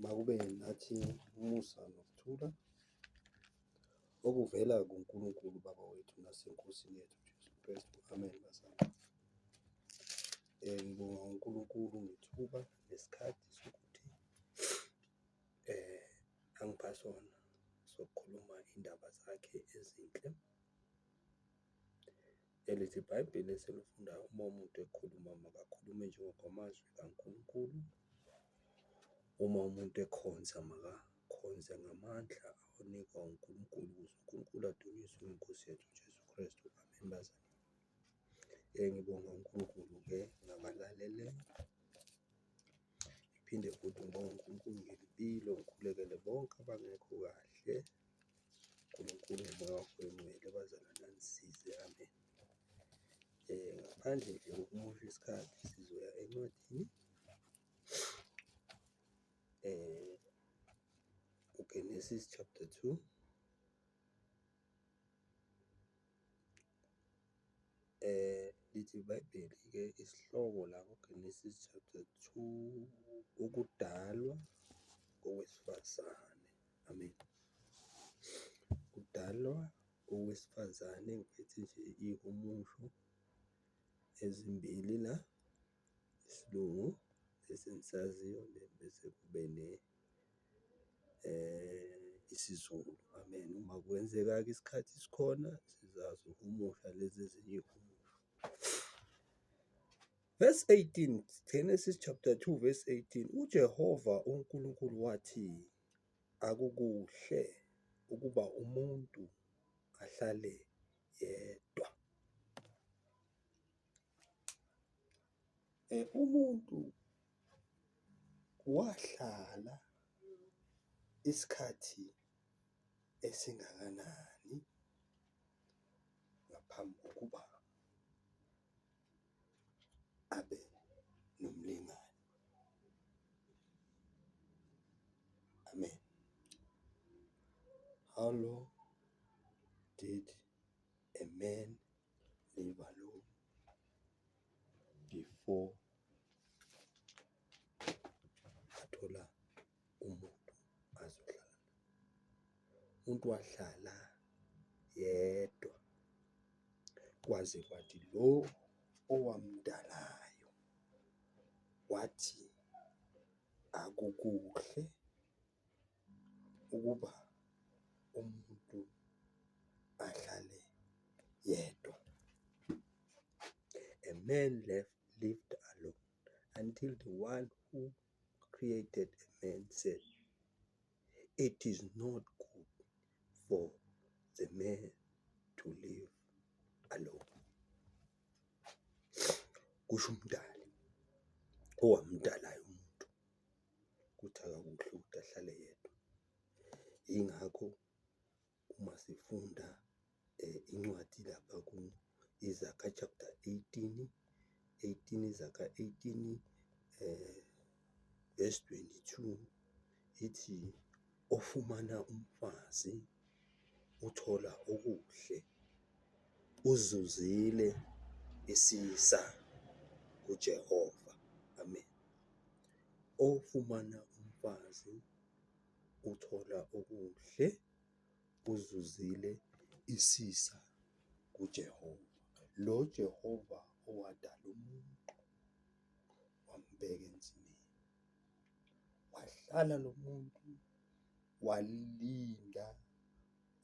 makube nathi umusa nokuthula okuvela kuNkulunkulu Baba wethu naseNkosini yethu Jesu Kristu. Amen. Bazalwane, ngibonga uNkulunkulu ngethuba nesikhathi sokuthi angipha sona sokukhuluma indaba zakhe ezinhle. Elithi iBhayibheli esilifundayo, uma umuntu ekhuluma makakhulume njengokwamazwi kaNkulunkulu. Uma umuntu ekhonza makakhonze ngamandla awanikwa uNkulunkulu, ukuze uNkulunkulu adunyiswe ngeNkosi yethu Jesu Kristu. Amen. Bazalwane, ngibonga uNkulunkulu-ke ngabalalele, ngiphinde futhi ngibonga uNkulunkulu ngempilo, ngikhulekele bonke abangekho kahle. uNkulunkulu ngomoya wakhe oyingcwele bazalwane anisize. Amen. Ngaphandle nje kokumosha isikhathi, sizoya encwadini uGenesis chapter 2. Lithi iBhayibheli-ke isihloko la kuGenesis chapter 2, ukudalwa kowesifazane. Amen. Kudalwa kowesifazane, ngiphethe nje ihumusho ezimbili la, isiLungu esenisaziyo, bese kube isiZulu. Amen. Uma kwenzeka-ke isikhathi sikhona, sizazi uhumusha lezi ezinye ihumusho. Verse 18, Genesis chapter 2 verse 18, uJehova uNkulunkulu wathi, akukuhle ukuba umuntu ahlale yedwa. Umuntu wahlala isikhathi esingakanani ngaphambi kokuba abe nomlingani? Amen. How long did a man live alone before athola umuntu azohlala? Umuntu wahlala yedwa kwaze kwathi lo owamdalayo wathi, akukuhle ukuba umuntu ahlale yedwa. A man lived alone until the one who created a man said, it is not good for the man to live alone. Kusho umdali owamdalayo umuntu kuthi akakuhle ukuthi ahlale yedwa. Yingakho uma sifunda incwadi lapha ku-Isaiah chapter 18, Isaiah 18 verse 22, ithi ofumana umfazi uthola okuhle, uzuzile isisa kuJehova. Amen. Ofumana umfazi uthola okuhle, uzuzile isisa kuJehova. Lo Jehova owadala umuntu wambeka enzimeni, wahlala lo muntu, walinda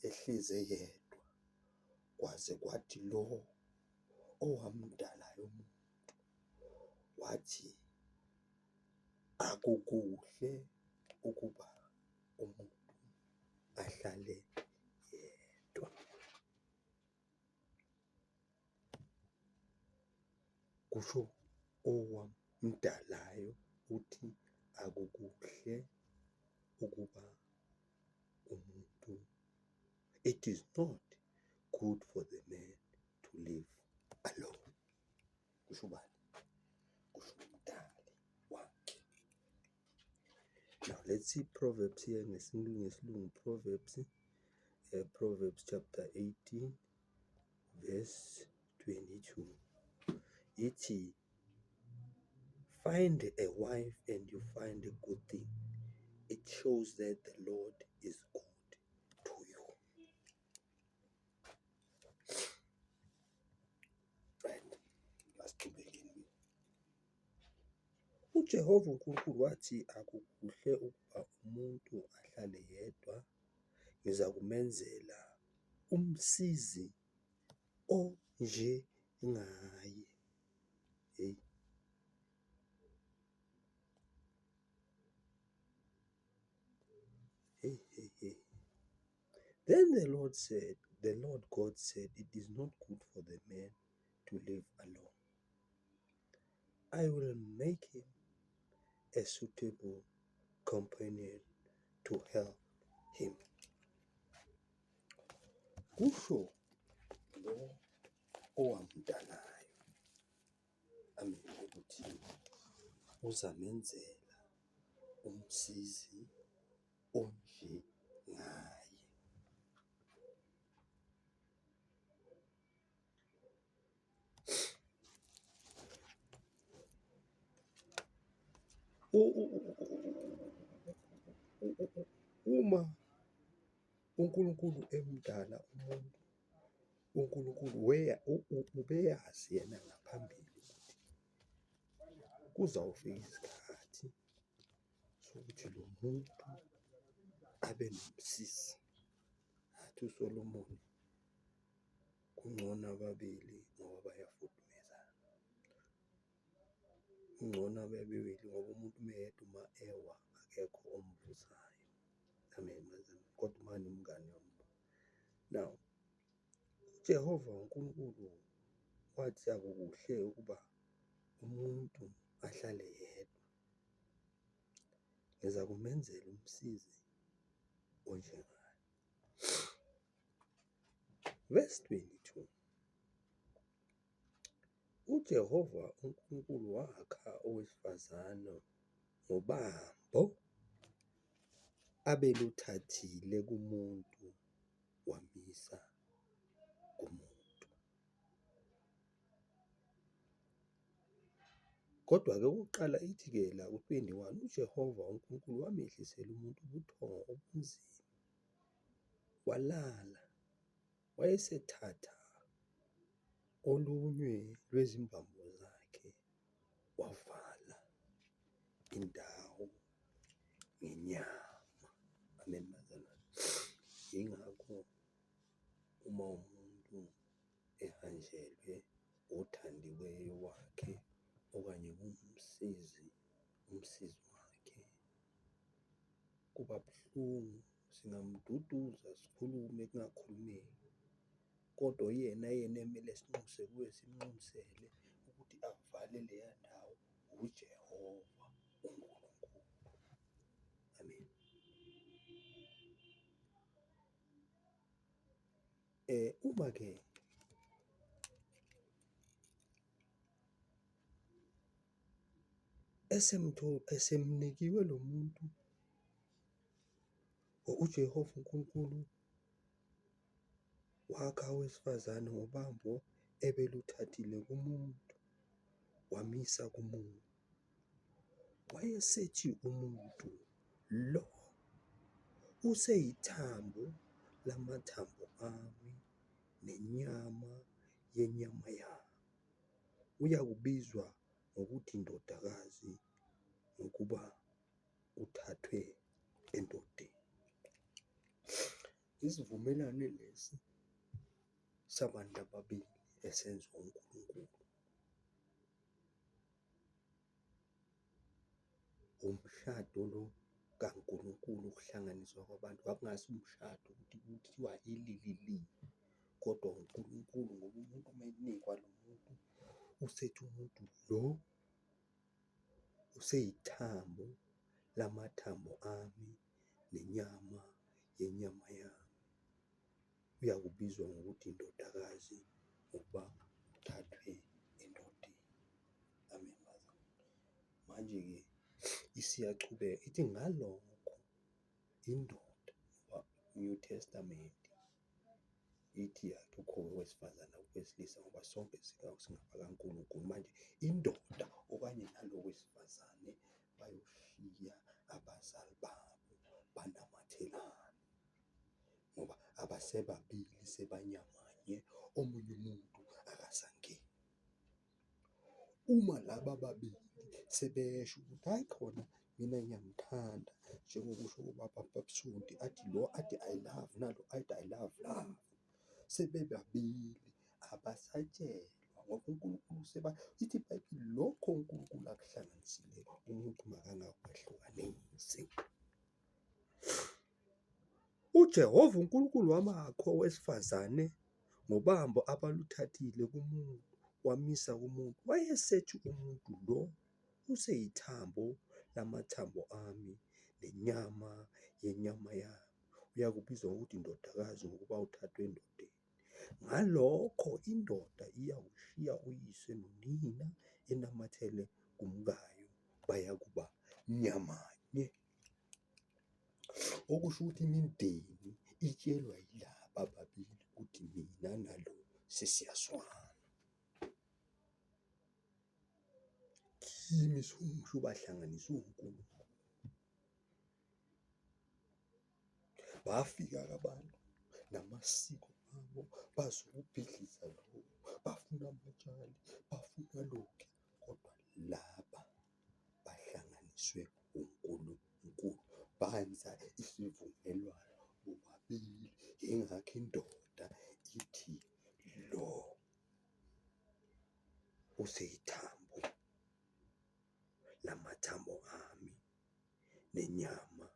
ehleze yedwa kwaze kwathi lo owamdalayo umuntu wathi, akukuhle ukuba umuntu ahlale yedwa. Kusho owamdalayo uthi akukuhle ukuba umuntu, it is not good for the man to live alone. Kusho bani? Kusho umdali wakhe. Now let's see Proverbs here ngesilungu. Proverbs chapter 18 verse 22. Ithi, find a wife and you find a good thing. It shows that the Lord is good to you. Right? Masiqhubekeni. uJehova uNkulunkulu wathi akukuhle ukuba umuntu ahlale yedwa, ngiza kumenzela umsizi onjengaye. Hey. Hey. Then the Lord God said, it is not good for the man to live alone. I will make him a suitable companion to help him. Kusho lo owamdalayo amele ukuthi uzamenzela umsizi onjengaye. Uma uNkulunkulu emdala umuntu, uNkulunkulu ubeyazi yena ngaphambili ukuthi kuzawufika isikhathi sokuthi lo muntu abe nomsizi. Athi uSolomoni, kungcono ababili ngoba bayafudumezana. Kungcono ababili ngoba umuntu umeyedwa uma ewa akekho omvusayo. Amen. Kodwa uma nomngane wami. Now, uJehova uNkulunkulu wathi akukuhle ukuba umuntu ahlale yedwa, ngiza kumenzela umsizi onjengaye. Verse 22. uJehova uNkulunkulu wakha owesifazane ngobambo abeluthathile kumuntu wamisa kumuntu. Kodwa-ke ukuqala ithi-ke la ku-21, uJehova uNkulunkulu wamehlisela umuntu ubuthongo obunzima, walala, wayesethatha olunye lwezimbambo zakhe wavala indawo ngenyama. Amen, bazalwane. Yingakho uma umuntu ehanjelwe othandiweyo wakhe okanye umsizi wakhe, kuba buhlungu, singamduduza sikhulume kungakhulumeki, kodwa yena emele simnxusele ukuthi avale leya ndawo uJehova uNkulunkulu. Amen. Uma-ke esemnikiwe lo muntu uJehova uNkulunkulu wakha owesifazane ngobambo ebeluthathile kumuntu wamisa kumuntu. Wayesethi umuntu lo useyithambo lamathambo ami nenyama yenyama yami. Uyakubizwa ngokuthi indodakazi ngokuba uthathwe endodeni. Isivumelane lesi sabantu ababili esenziwa uNkulunkulu. Umshado lo kaNkulunkulu, ukuhlanganiswa kwabantu. Akungasi umshado ukuthi kuthiwa ilili, kodwa uNkulunkulu ngoba umuntu uma enikwa lo muntu, usethi umuntu lo useyithambo lamathambo ami nenyama yenyama yami. Uyakubizwa ngokuthi indodakazi ngokuba uthathwe endodeni. Amen. Manje-ke isiyachubeka ithi ngalokho indoda, New Testament ithi akukho owesifazane owesilisa ngoba sonke singabakaNkulunkulu. Manje indoda okanye nalo wesifazane bayoshiya abazali babo nomakhelwane, ngoba abasebabili sebanyamanye, omunye umuntu akasangeni. Uma laba babili sebesho ukuthi hayi khona mina ngiyamthanda, njengokusho ubaba Babsonti athi lo athi I love, nalo athi I love love, sebebabili abasatshelwa ngoba uNkulunkulu ithi iBhayibheli lokho uNkulunkulu akuhlanganisile umuntu makangakwehlukanisi. uJehova uNkulunkulu wamakho owesifazane ngobambo abaluthathile kumuntu wamisa kumuntu, wayesethi umuntu lo useyithambo lamathambo ami nenyama yenyama yami, uyakubizwa ngokuthi indodakazi ngokuba uthathwe endodeni. Ngalokho indoda iyawushiya uyise nonina enamathele kumkayo, bayakuba nyamanye. Okusho ukuthi imindeni itshelwa yilaba babili ukuthi mina nalo sesiyaswana. Kimi siwumusho bahlanganiswe uNkulunkulu. Bafika abantu namasiko abo bazokubhidliza lokhu, bafuna amatshali, bafuna lokhu, kodwa laba bahlanganiswe uNkulunkulu, banza isivumelwano bobabili. Ingakho indoda ithi lo useyithambo lamathambo ami nenyama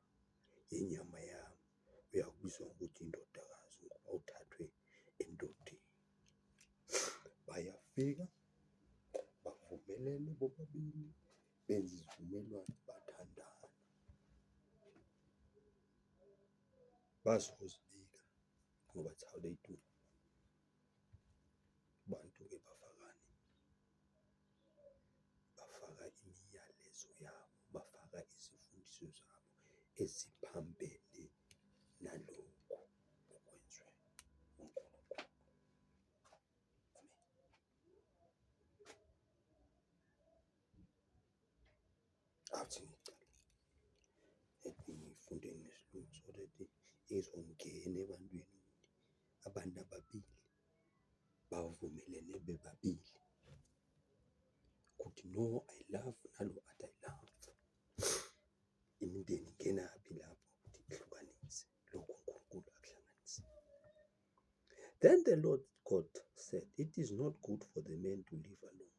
yenyama yami, uyakubizwa ngokuthi indodakazi ngoba uthathwe endodeni. Bayafika bavumelene bobabili, benza isivumelwano, bathandana. Bazozibika ngoba that's how they do. Bantu-ke bafakani? Bafaka imiyalezo yabo, bafaka izifundiso zabo eziphambene nalokhu okwenzwe uNkulunkulu. Athi ngicela ngifunde ngesiLungu so that izongena ebantwini ukuthi abantu ababili bavumelene bebabili ukuthi no I love, nalo athi I love. Imindeni ingenaphi lapho ukuthi ihlukanise lokhu uNkulunkulu akuhlanganise. Then the Lord God said, it is not good for the man to live alone.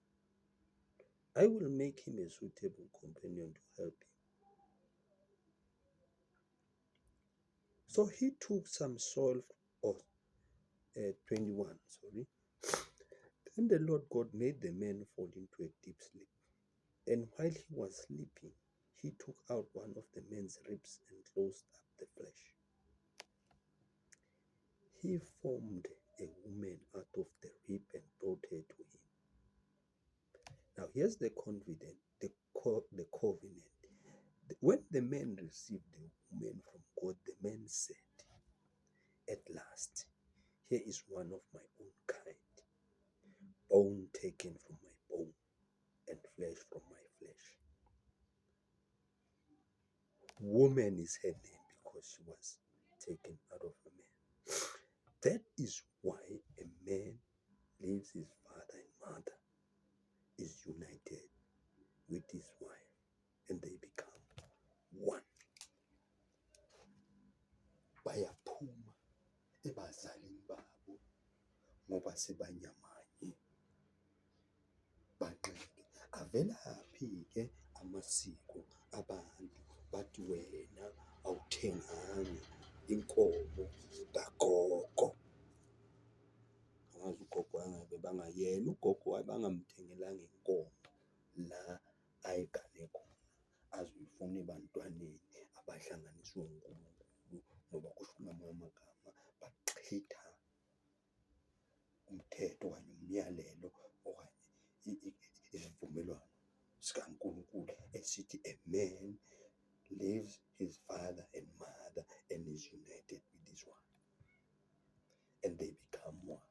I will make him a suitable companion to help him. So he took some soil of 21, sorry. Then the Lord God made the man fall into a deep sleep. And while he was sleeping, he took out one of the man's ribs and closed up the flesh. He formed a woman out of the rib and brought her to him. Now here's the covenant. When the man received the woman from God, the man said, at last, here is one of my own kind, bone taken from my bone and flesh from my flesh. Woman is her name because she was taken out of a man. That is why a man leaves his father and mother, is united with his wife, and they become one. Bayaphuma ebazalini babo ngoba sebanyamanye, banqike. Avelaphi-ke amasiko abantu bathi wena awuthenganga inkomo kagogo? Angazi ugogo angabe bangayena ugogo wayebangamthengelanga inkomo la ayegane khona, azoyifuna ebantwaneni abahlanganiswe uNkulunkulu, ngoba kusho ngamanye amagama bachitha umthetho okanye umyalelo okanye isivumelwano sikaNkulunkulu esithi a man leaves his father and mother and is united with his wife and they become one.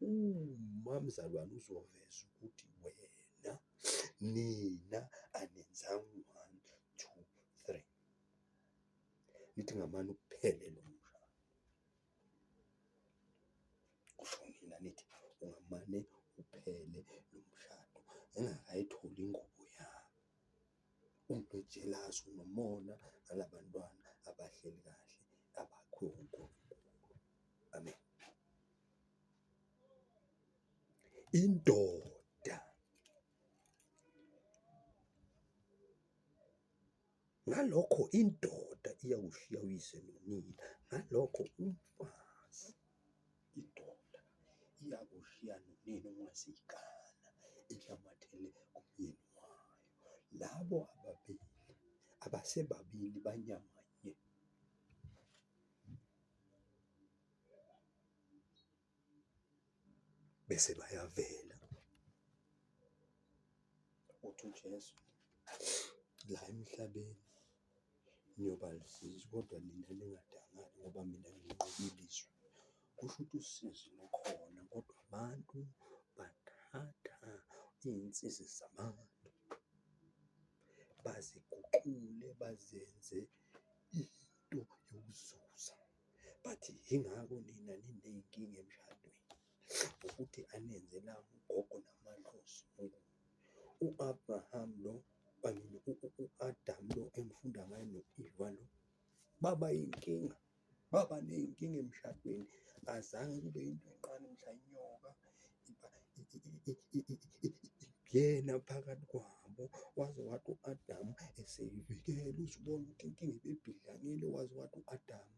Uma mzalwane uzoveza ukuthi wena nina anenzanga 1, 2, 3, nithi ngamane uphele lo mshado. Kusho nina nithi ungamane uphele lo mshado engakayitholi ingubo yabo. Umuntu ejelasi unomona ngalabantwana abahleli kahle abakho uNkulunkulu. Amen. Indoda ngalokho indoda iyakushiya uyise nonina, ngalokho umfazi indoda iyakushiya nonina ungasiyikana ihlamathele kumyeni wayo. Labo ababili abasebabili banyamanye. Bese bayavela uthi uJesu la emhlabeni niyoba lusizi, kodwa nina ningadangali ngoba mina nginqobile izwi. Kusho ukuthi usizi lukhona, kodwa abantu bathatha iy'nsizi zabantu baziguqule bazenze into yokuzuza. Bathi yingako nina niney'nkinga emshadweni, ukuthi anenzela ugogo namadlozi. U-Abraham lo, u-Adam lo engifunda ngayo no-Eva lo, baba yinkinga, baba ney'nkinga emshadweni. Azange kube into eqala mhla inyoka yena phakathi kwabo, waze wathi u-Adamu eseyivikela, uzibona ukuthi inkinga ibebhidlangile, waze wathi u-Adamu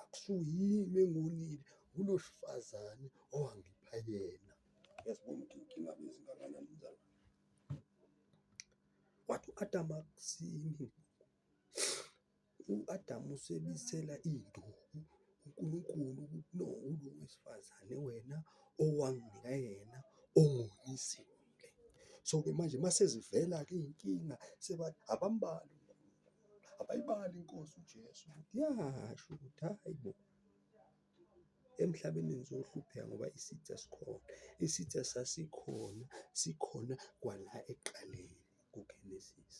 akusuyimi engonile, ngulo wesifazane owangipha yena. Uyazibona ukuthi inkinga bezingakanani mzala. Wathi u-Adamu akusimi, u-Adamu usebisela iy'nduku uNkulunkulu ukuthi no, ulo wesifazane wena owanginika yena ongonisile. So-ke manje masezivela-ke iy'nkinga sebathi abambali abayibali inkosi uJesu ukuthi yasho ukuthi hayi bo, emhlabeni nizohlupheka ngoba isitha sikhona. Isitha sasikhona sikhona kwala ekuqaleni kuGenesis.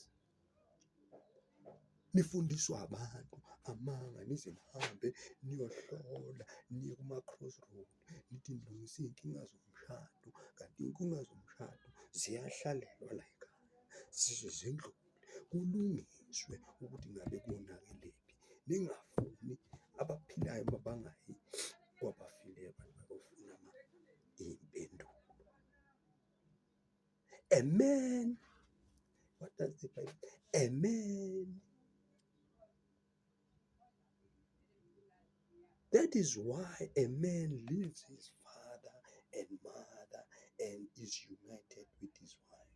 Nifundiswa abantu amanga, nize nihambe niyohlola, niye kuma-crossroad, nithi nilungisa iy'nkinga zomshado, kanti iy'nkinga zomshado ziyahlalelwa la ekhaya, zize zindlule kulungiswe ukuthi ngabe kuyonakelephi. Ningafuni abaphilayo mabangayi kwabafileyo, abantu bayofuna iy'mpendulo. Amen. What does the Bible? Amen. That is why a man leaves his father and mother and is united with his wife,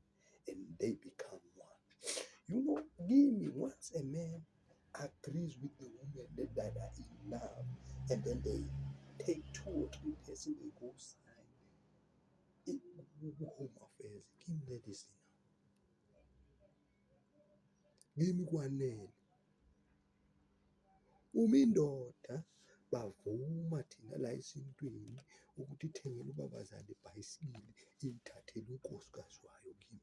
and they become one. You know, give me once a man agrees with the woman that are in love, and then they take 2 or 3 persons, they go sign in home affairs. Give me that is enough. Give me kwanele. Uma indoda bavuma thina la esintwini ukuthi ithengele ubabazali ibhayisikili iyithathele unkosikazi wayo kimi,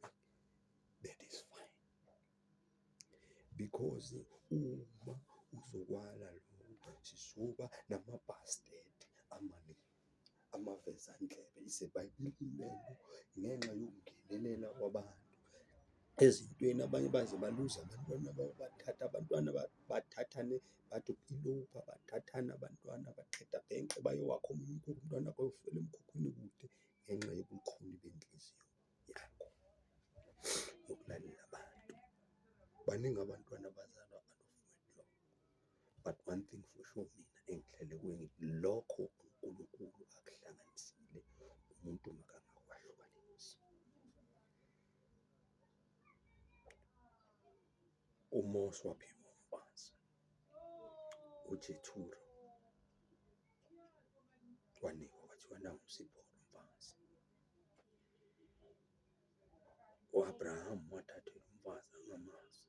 that is fine. Because uma uzokwala lo sisuka namabhastedi amaningi, amavezandlebe iseBhayibhelini lelo, ngenxa yokungenelela kwabantu ezintweni. Abanye baze baluze abantwana babo, bathatha abantwana bathathane, bathi ilopa, bathathana abantwana baqeda benke bayowakha omunye umntwana bayofela emkhukhwini kude, ngenxa yobukhuni benhliziyo yakho nokulalela abantu. Baningi abantwana abazalwa out of wedlock, but one thing for sure, mina engihlele kweni, lokho uNkulunkulu akuhlanganisile umuntu makangakwahlukanisi. uMose waphiwa umfazi uJethuro, wanikwa kwathiwa nangu uSipho umfazi. U-Abraham wathathelwa umfazi angamazi.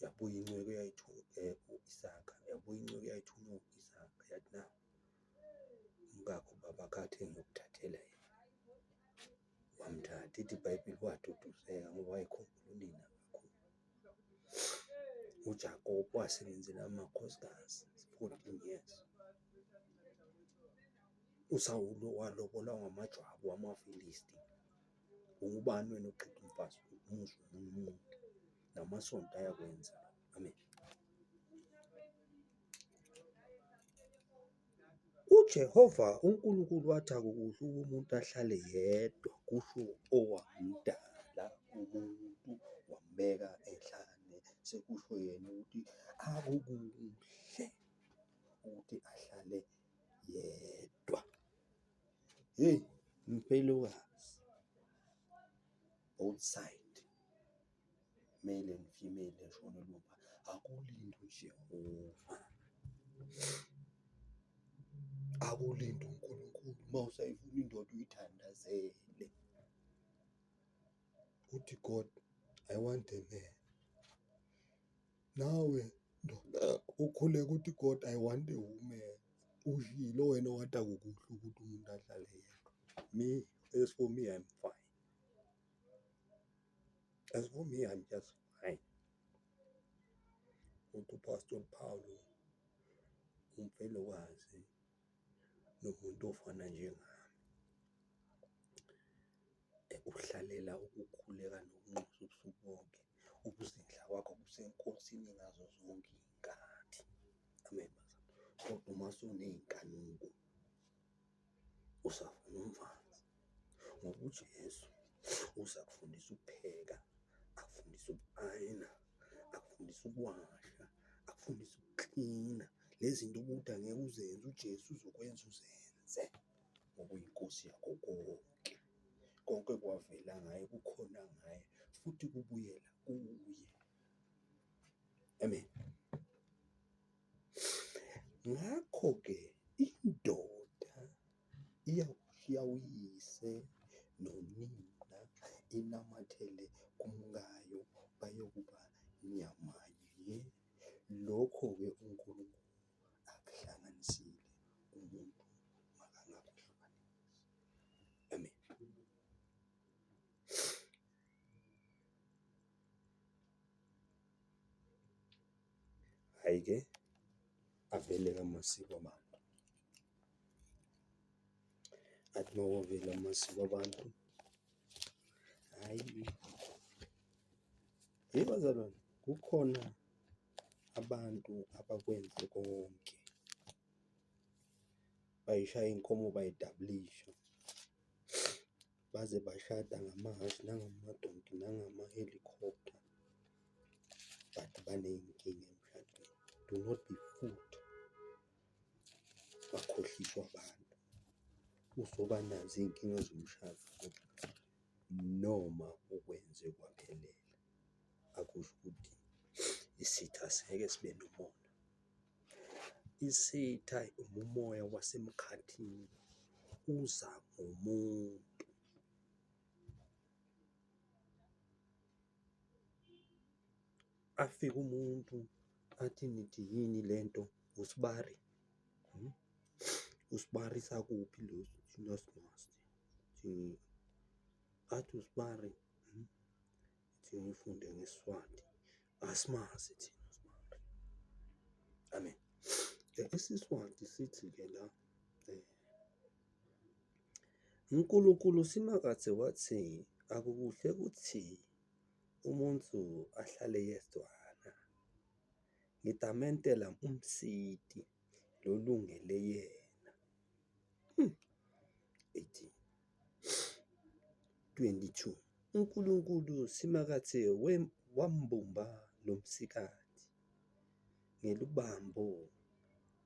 Yabuya incweko eyayithunywe u-Isaka, yabuya incweko eyayithunywe u-Isaka yathi na umkakho babakathe ngiyokuthathela yena. Wamthatha, ithi iBhayibheli waduduzeka ngoba wayekhumbula unina kakhulu. uJakobe wasebenzela amakhosikazi 14 years. uSawule walobola ngamajwabu wamaFilisti. Ungubani wena oqeda umfazi umuzwe umuntu? Namasonto ayakwenza. Amen. uJehova uNkulunkulu wathi akukuhle umuntu ahlale yedwa, kusho owamdala umuntu wambeka ehlane. Sekusho yena ukuthi akukuhle ukuthi ahlale yedwa. Hey, mfelokazi, both side, male and female, eshona lumba, akulinde uJehova, akulinde uNkulunkulu. Uma usayifuna indoda uyithandazele, uthi God, I want a man. Nawe ndoda ukhuleka uthi God, I want a woman. Ushilo wena wathi akukuhle ukuthi umuntu ahlale yedwa. Me, as for me, I'm fine. As for me, I'm just fine. Uthi uPastor Paulo, umfelokazi nomuntu ofana njengami, uhlalela ukukhuleka nokunxusa ubusuku bonke, ukuzindla kwakho kuseNkosini ngazo zonke iy'nkathi. Amen. Kodwa uma suney'nkanuko usafuna umfazi, ngoba uJesu uzakufundisa ukupheka, akufundisa uku-ayina, akufundisa ukuwasha, akufundisa ukuklina. Lezi zinto ubude angeke uzenze, uJesu uzokwenza uzenze, ngoba uyinkosi yakho konke. Konke kwavela ngaye, kukhona ngaye, futhi kubuyela kuye. Amen. Ngakho-ke indoda iyawushiya uyise nonina, inamathele kumkayo, bayokuba nyamanye. Lokho-ke uNkulunkulu akuhlanganisile, umuntu makangakuyihlukanisi. Amen. Hhayi-ke, avele-ke amasiko abantu. Athi uma wavela amasiko abantu, hhayi, bazalwane, kukhona abantu abakwenze konke, bayishaya inkomo bayidablisha, baze bashada ngamahhashi nangamadonki nangama-helicopter, but baney'nkinga emshadweni. Do not be fooled. Bakhohliswa abantu. Uzoba nazo iy'nkinga zomshado noma ukwenze kwaphelela. Akusho ukuthi isitha asingeke sibe nomona. Isitha umoya wasemkhathini, uza ngomuntu. Afike umuntu athi nithi yini lento, usibari. Usibari sakuphi loso? Thina simazi. Athi usibari, thina ufunde ngeSiswati, asimazi thina usibari. Amen. IsiSwati sithi-ke la, uNkulunkulu simakade wathi akukuhle ukuthi umuntu ahlale yedwana, ngitamentela umsiti lolungele yena. 18:22. uNkulunkulu simakade wambumba lo msikazi ngelubambo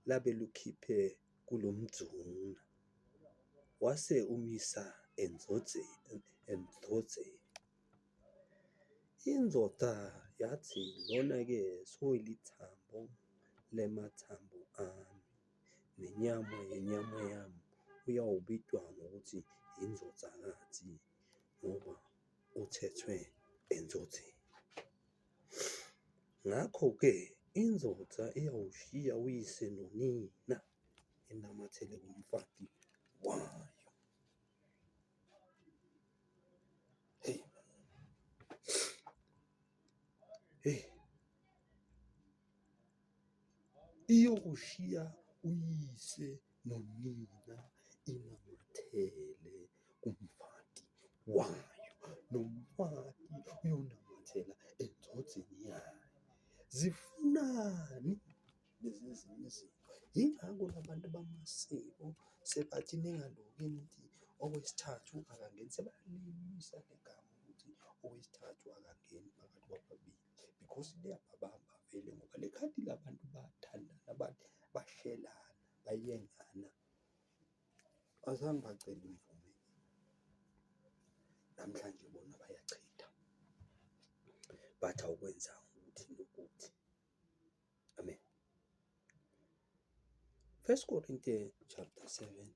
labe lukhiphe kulo mdzuna, wase umisa endzozeni. Indoda yathi lona-ke soyilithambo lemathambo ami nenyama yenyama yami, uyawubitwa ngokuthi indodakazi ngoba uthethwe endzozeni. Ngakho-ke indoda iyawushiya uyise nonina, inamathele kumfati wayo. Hey, iyokushiya uyise nonina inamathele kumfati wayo, nomfati uyonamathela engcodzeni yayo. Zifunani lezi ezinye izinto? Yingakho labantu bamasiko sebathi ningaloki nithi owesithathu akangeni, sebalimisa le gama ukuthi owesithathu akangeni phakathi kwababili, because liyababamba vele ngoba le khadi labantu bathandana, bashelana, bayengana, azange bacela imvume. Namhlanje bona bayachitha, bathi awukwenza ukuthi nokuthi. Amen. 1 Corinthians chapter 7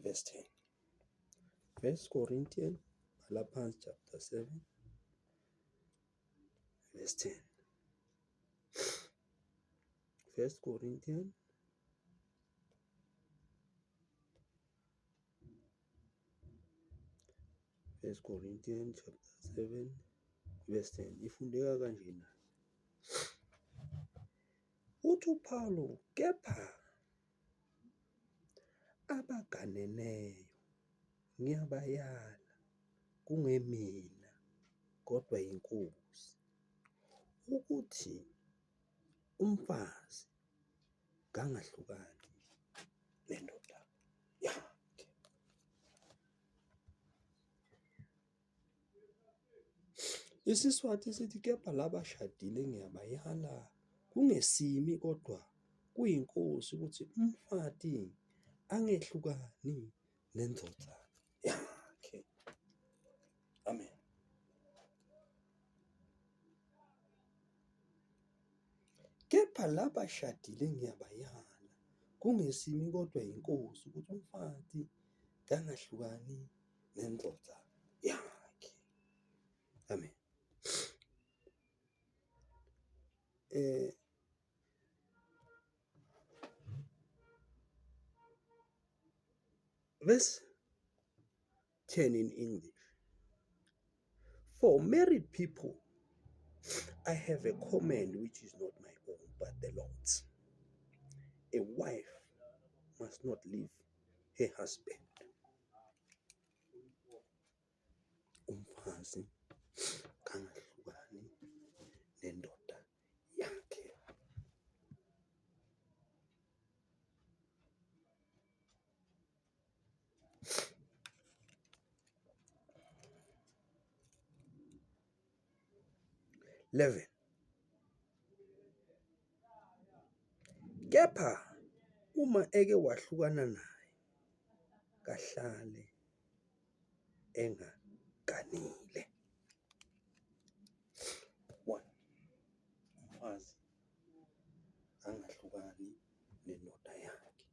verse 10. 1 Corinthians chapter 7 verse 10. 1 Corinthians chapter 7 verse 10 ifundeka kanjena. Uthi uPaulo, kepha abaganeneyo ngiyabayala, kungemina kodwa inkosi, ukuthi umfazi kangahlukani nendoda yakhe. IsiSwati sithi kepha labashadile ngiyabayala, kungesimi kodwa kuyinkosi, ukuthi umfati angehlukani nendoda yakhe. Amen. Kepha labashadile ngiyabayala, kungesimi kodwa inkosi, ukuthi umfati kangahlukani nendoda yakhe. Amen. Verse 10 in English. For married people, I have a command which is not my own, but the Lord's. A wife must not leave her husband. Umfazi kangahlukani nendoda yakhe. Eleven. Kepha uma eke wahlukana naye, kahlale engaganile. One, umfazi angahlukani nendoda yakhe.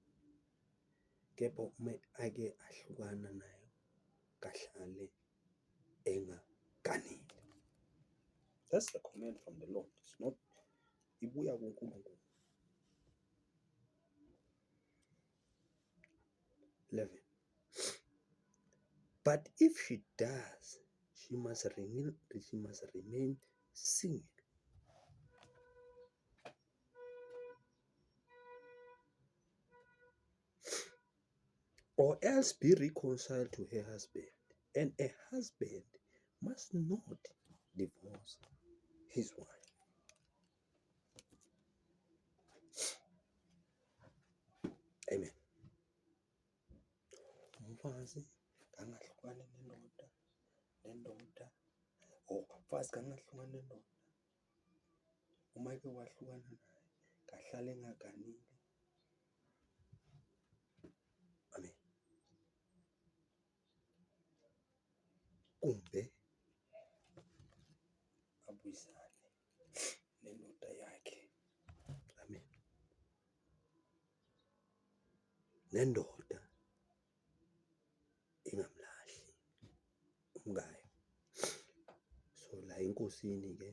Kepha uma ake ahlukana nayo, kahlale engaganile. That's the command from the Lord. It's not ibuya kuNkulunkulu. 11. But if she does, she must remain single. Or else be reconciled to her husband, and a husband must not divorce his wife. Amen. Umfazi kangahlukani nendoda, or umfazi kangahlukani nendoda, uma ke wahlukana naye, kahlale engaganile. Amen. Kumbe abuyisane nendoda yakhe. Amen. Nendoda ingamlahli umkayo. So la enkosini ke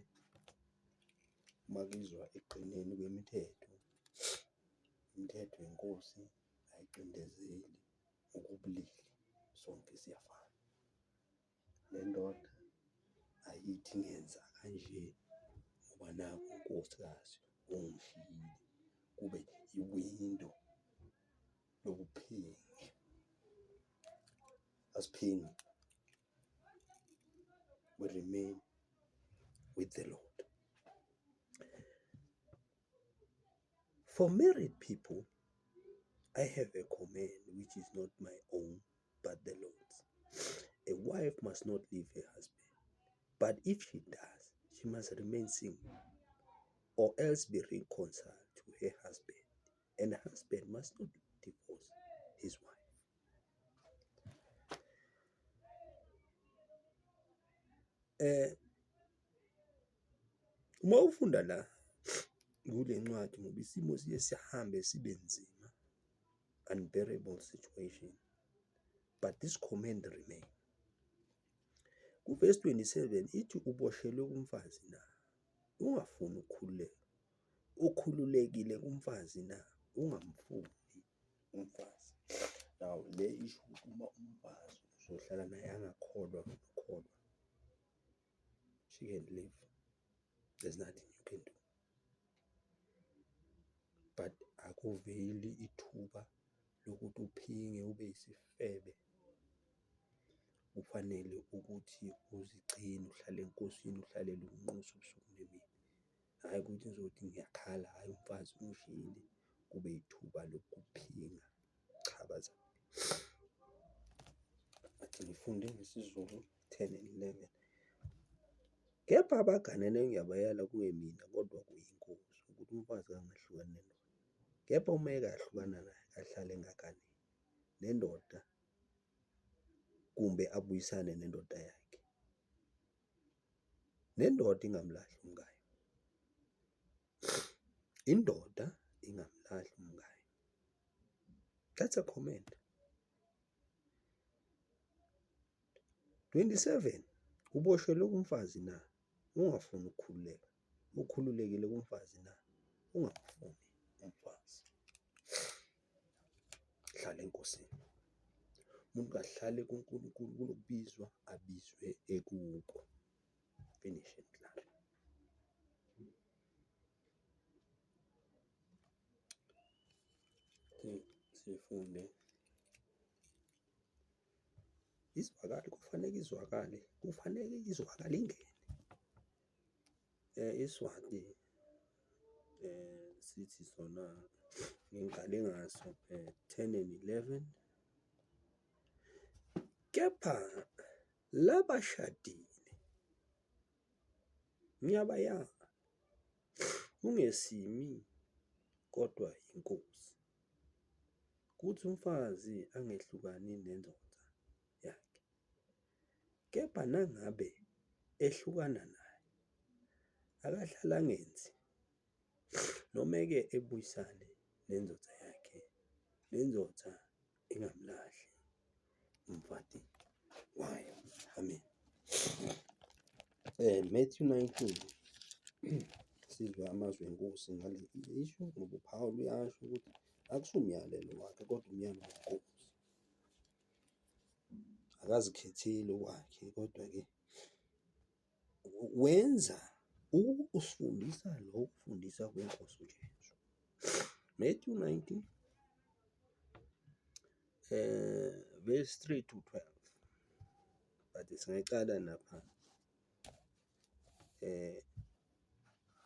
makizwa eqineni kwemithetho, imithetho yenkosi ayiqindezeli ukubulili, sonke siyafana. Nendoda ayithi ngenza kanje ngoba naku unkosikazi ungishiyile kube iwindo lokuphinga. Asiphingi, we remain with the Lord. For married people, I have a command which is not my own, but the Lord's. A wife must not leave her husband, but if she does, she must remain single, or else be reconciled to her husband, and the husband must not divorce his wife. Uma ufunda la kule ncwadi ngoba isimo siye sihambe sibe nzima, unbearable situation, but this command remain. Kuverse 27 ithi uboshelwe kumfazi na, ungafuni ukukhululeka. Ukhululekile kumfazi na, ungamfuni umfazi. Now le isho ukuthi uma umfazi uzohlala naye angakholwa nokukholwa, she can live. There's nothing you can do. But akuveli ithuba lokuthi uphinge ube yisifebe. Kufanele ukuthi uzigcine, uhlale enkosini, uhlalele ukunxusa ubusuku nemini. Hayi ukuthi ngizothi ngiyakhala, hayi umfazi ungishiyile, kube yithuba lokuphinga. Cha bazali. Athi ngifunde ngesiZulu 10 and 11. Kepha abaganene ngiyabayala kuye mina, kodwa kuyinkosi ukuthi umfazi angahlukani nendoda. Kepha uma ekahlukana naye, ahlale ngaganeni nendoda, kumbe abuyisane nendoda yakhe. Nendoda ingamlahli umkayo. Indoda ingamlahli umkayo. That's a command. 27. Uboshelwe kumfazi na, ungafuni ukukhululeka. Ukhululekile kumfazi na, ungamfuni umfazi. Hlala enkosini. Umuntu kahlale kuNkulunkulu, kulokubizwa abizwe ekuko. Finish and clear. Sifunde izwakale, kufanele izwakale ingene. Iswati sithi sona ngiqale ngaso 10 and 11. Kepha labashadile ngiyabayala, ungesimi kodwa inkosi, kuthi umfazi angehlukani nendoda yakhe. Kepha nangabe ehlukana naye, akahlala angenzi, noma-ke ebuyisane nendoda yakhe, nendoda ingamlahli umfati wayo. Amen. Matthew 19 sizwa amazwi enkosi ngale isho, ngoba uPawulu uyasho ukuthi akusumyalelo wakhe kodwa umyalo wenkosi. Akazikhetheli wakhe, kodwa-ke wenza usifundisa lo ukufundisa kwenkosi uJesu. Matthew 19 verse 3 to 12. But singaqala lapha.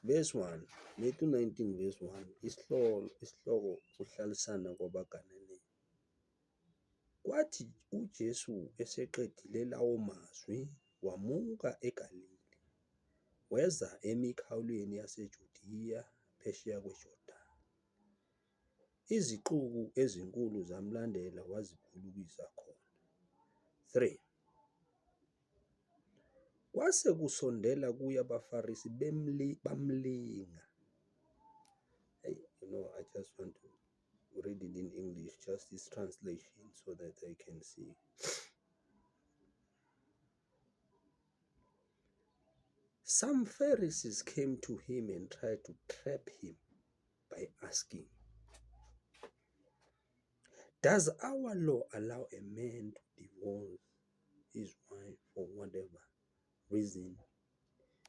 Verse 1, Matthew 19 verse 1, isihloko uhlalisana kwabaganene. Kwathi uJesu eseqedile lawo mazwi, wamuka eGalile, weza emikhawulweni yaseJudiya phesheya kweJordani. Izixuku ezinkulu zamlandela waziphulukisa khona. 3. Kwase kusondela kuye abaFarisi bamlinga. Hey, I just want to read it in English, just this translation, so that I can see. Some Pharisees came to him and tried to trap him by asking, does our law allow a man to divorce his wife for whatever reason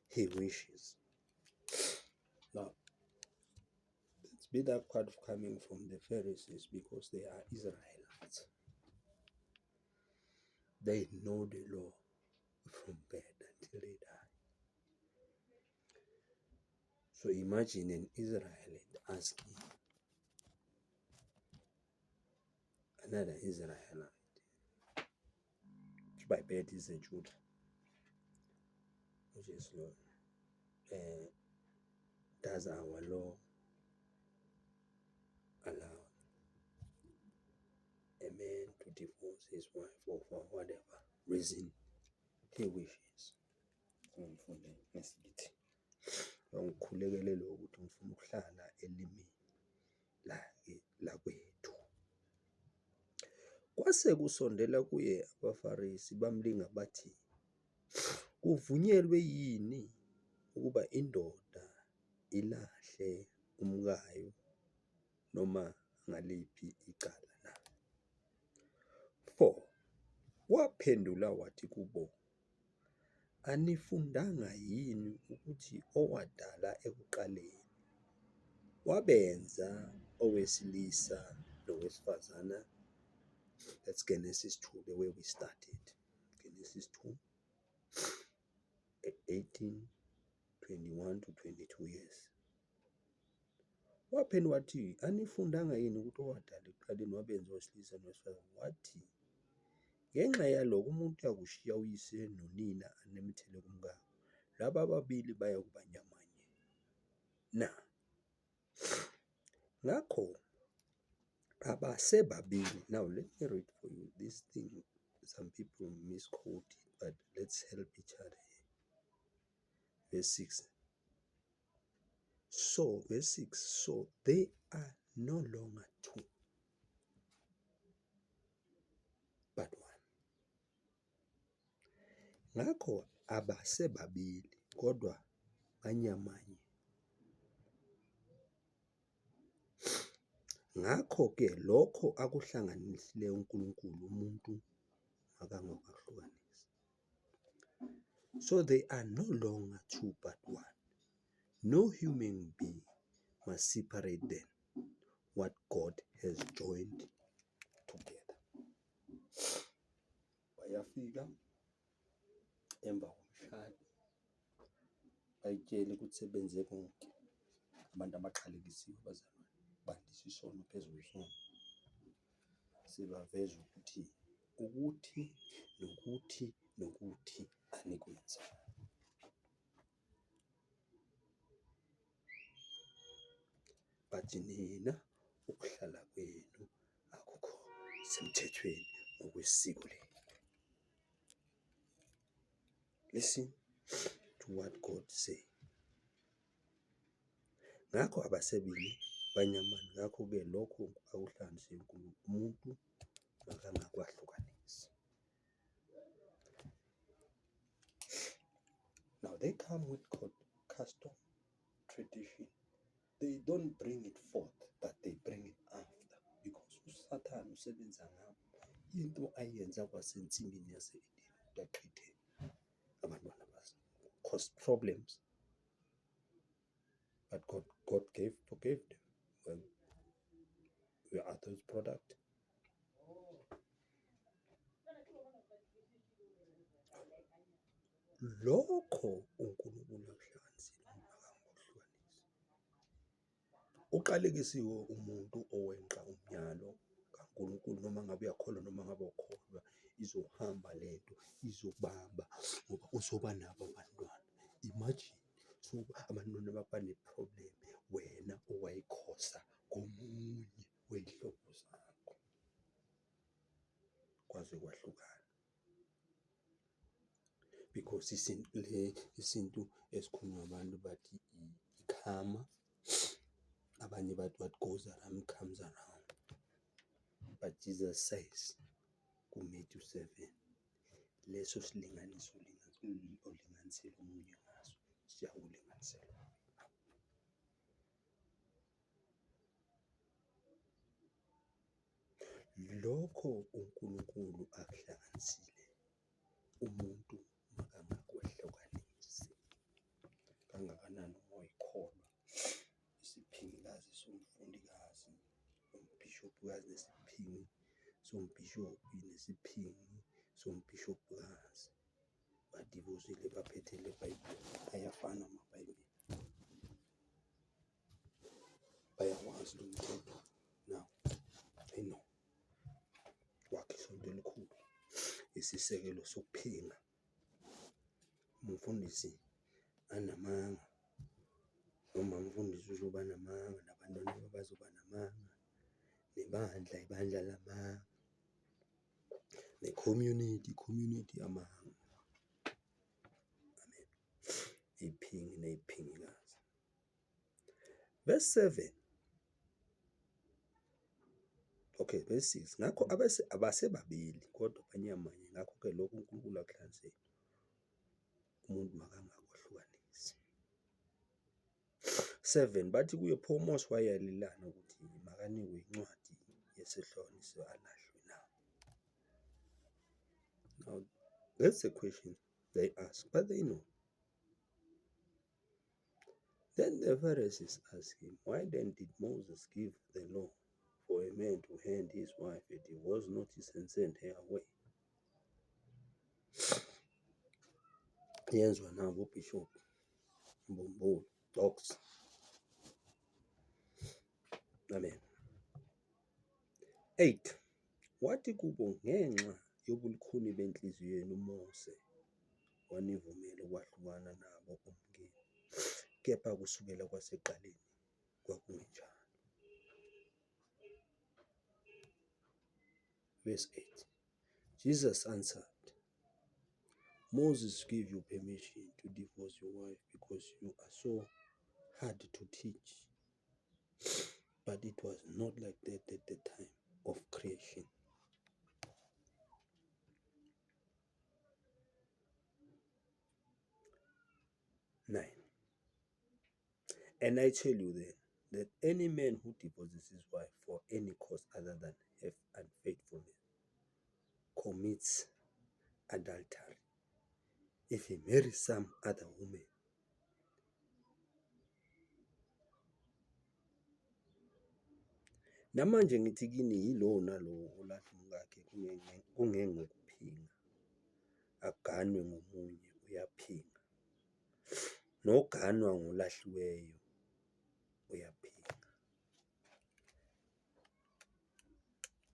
he wishes? Now, be that part coming from the Pharisees because they are Israelites. They know the law from birth until they die. So imagine an Israelite asking another Israelite, which by birth is a Jew, which is Lord, does our law allow a man to divorce his wife or for whatever reason he wishes? Ngimfunde ngesithi angikhulekelele ukuthi ngifuna ukuhlala elimini lake lakwethu. Kwase kusondela kuye abaFarisi bamlinga bathi, kuvunyelwe yini ukuba indoda ilahle umkayo noma ngaliphi icala na? 4. Waphendula wathi kubo, anifundanga yini ukuthi owadala ekuqaleni wabenza owesilisa nowesifazana? That's Genesis 2, the way we started. Genesis 2, 18, 21 to 22 years. Waphendula wathi, anifundanga yini ukuthi owadala ekuqaleni wabenza owesilisa nowesifazana? Wathi, ngenxa yalokho umuntu uyakushiya uyise nonina anemthele kumkakhe, laba ababili baya kuba nyamanye na. Ngakho abase babili. Now let me read for you this thing. Some people misquote it, but let's help each other here. Verse 6. So, verse 6. So they are no longer two, but one. Ngakho abase babili kodwa banyamanye. Ngakho ke lokho akuhlanganisileyo uNkulunkulu umuntu akangakahlukanisi. So they are no longer two but one. No human being must separate them. What God has joined together. Bayafika emva komshado bayitshele ukuthi sebenze konke. Abantu abaqhalekisiwe bazalwane bandisa isono phezu kwesono. Sibaveza ukuthi nokuthi anikwenza. But nina ukuhlala kwenu akukho semthethweni ngokwesiko lenu. Listen to what God say. Ngakho abasebili banyamana, ngakho ke lokho akuhlanganise umuntu makangakwahlukanisi. Now they come with custom, tradition. They don't bring it forth, but they bring it after. Because uSathane usebenza ngabo. Into ayenza kwasensimini yase-Edeni yaqhitheka. Abantwana bazo caused problems. But God forgave them. Well, we are those product. Lokho uNkulunkulu akuhlanganisile akangohlukanisi. Uqalekisiwe umuntu owenqa umnyalo kaNkulunkulu, noma ngabe uyakholwa noma ngabe awukholwa, izohamba lento, izobamba ngoba uzoba nabo abantwana. Imagine so abantwana babane-problem wena owayikhosa komunye wey'hlobo zakho. Kwaze kwahlukana. Because isintu esikhulunywa abantu bathi ikhama, abanye bathi what goes around comes around. But Jesus says kuMatthew 7, leso silinganiso olinganisela omunye ngaso siyakulinganisela. Lokho uNkulunkulu akuhlanganisile umuntu makangakwehlukanisi. Kangakanani uma uyikholwa isiphingikazi somfundo sombishophukazi nesiphingi sombishophi nesiphingi sombishophukazi badivozile baphethele eBhayibheli. Ayafana amaBhayibheli, bayawazi lo mthetho. Now I know wakhe isonto elikhulu isisekelo sokuphinga. Umfundisi anamanga noma umfundisi uzoba namanga nabantwana bazoba namanga, ibandla lamanga, ne-community yamanga. Amen. Iphingi neyiphingikazi. Verse 7. Okay, verse 6. Ngakho abasebabili kodwa banyamanye. Ngakho-ke lokhu uNkulunkulu akuhlanzile, umuntu makangakhohlukanisi. 7. Bathi kuye pho uMose wayalelana ukuthi makanikwe incwadi yesihlawuliso alahlwe na. Now that's the question they ask, but they know. Then the Pharisees ask him, why then did Moses give the law for a man to hand his wife a divorce notice and send her away? Yenzwa nabo Bishop Mbumbulu Docs. Amen. 8. Wathi kubo, ngenxa yobulukhuni benhliziyo yenu uMose wanivumela ukwahlukana nabo umngeni, kepha kusukela kwasekuqaleni kwakungenjalo. Verse 8. Jesus answered, Moses gave you permission to divorce your wife because you are so hard to teach. But it was not like that at the time of creation. Nine. And I tell you then, that any man who divorces his wife for any cause other than her unfaithfulness commits adultery. If he marries some other woman, namanje ngithi kini yilo nalo olahla umkakhe kungengokuphinga, aganwe ngomunye uyaphinga, noganwa ngolahliweyo uyaphinga.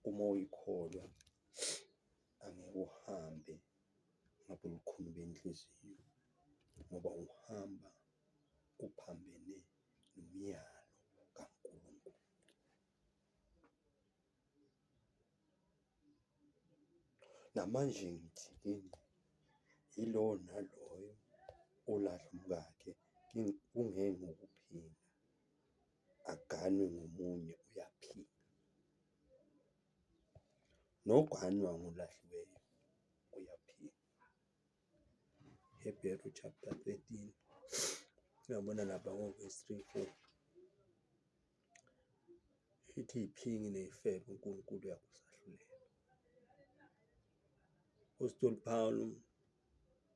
Uma uyikholwa angeke uhambe ngabulukhuni benhliziyo, ngoba uhamba uphambene nomyalo kaNkulunkulu. Namanje ngithi kini yilo naloyo olahla umkakhe kungengokuphinga, aganwe ngomunye uyaphinga, noganwa ngolahliweyo uyaphinga. Hebrew chapter 13, uyabona lapha ngo-verse 3-4, ithi iphingi neyifebe uNkulunkulu uyakusahlulela. Apostle Paul,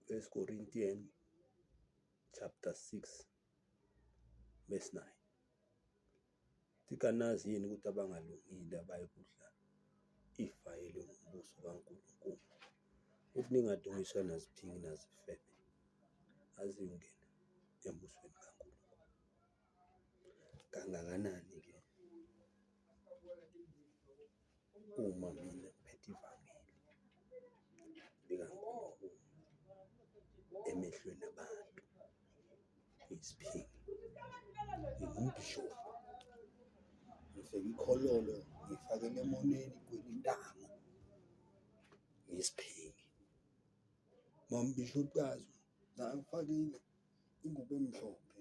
1 Corinthians chapter 6, verse 9. Tikanazi yini ukuthi abangalungile abayikudla ifa elingumbuso kaNkulunkulu, ukuthi ningadungiswa naziphingi nazifebe azingena embusweni kaNkulunkulu. Kangakanani-ke uma mina ngiphethe ivangeli likaNkulunkulu emehlweni abantu, isiphingi, ngingumbhishobhi, ngifake ikhololo, ngifakele emoneni kwelintamo, ngisiphingi. Mambhishobhukazi ngifakile ingubo emhlophe,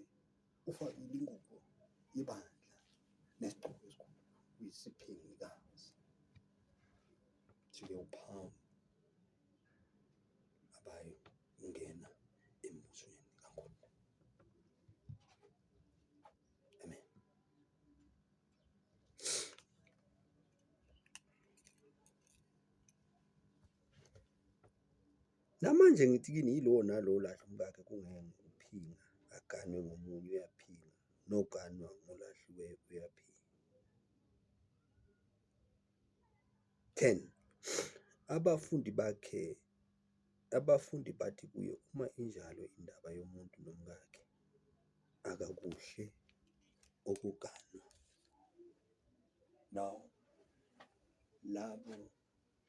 ufakile ingubo yebandla nesigqoko esikhulu, uyisiphingikazi. Thike uphawu abayongena embusweni kaNkulunkulu. Amen. Namanje ngithi kini yilo nalo olahla umkakhe kungengokuphinga, aganwe ngomunye uyaphinga, noganwa ngolahliweyo uyaphinga. 10. Abafundi bathi kuye, uma injalo indaba yomuntu nomkakhe, akakuhle ukuganwa. Now, labo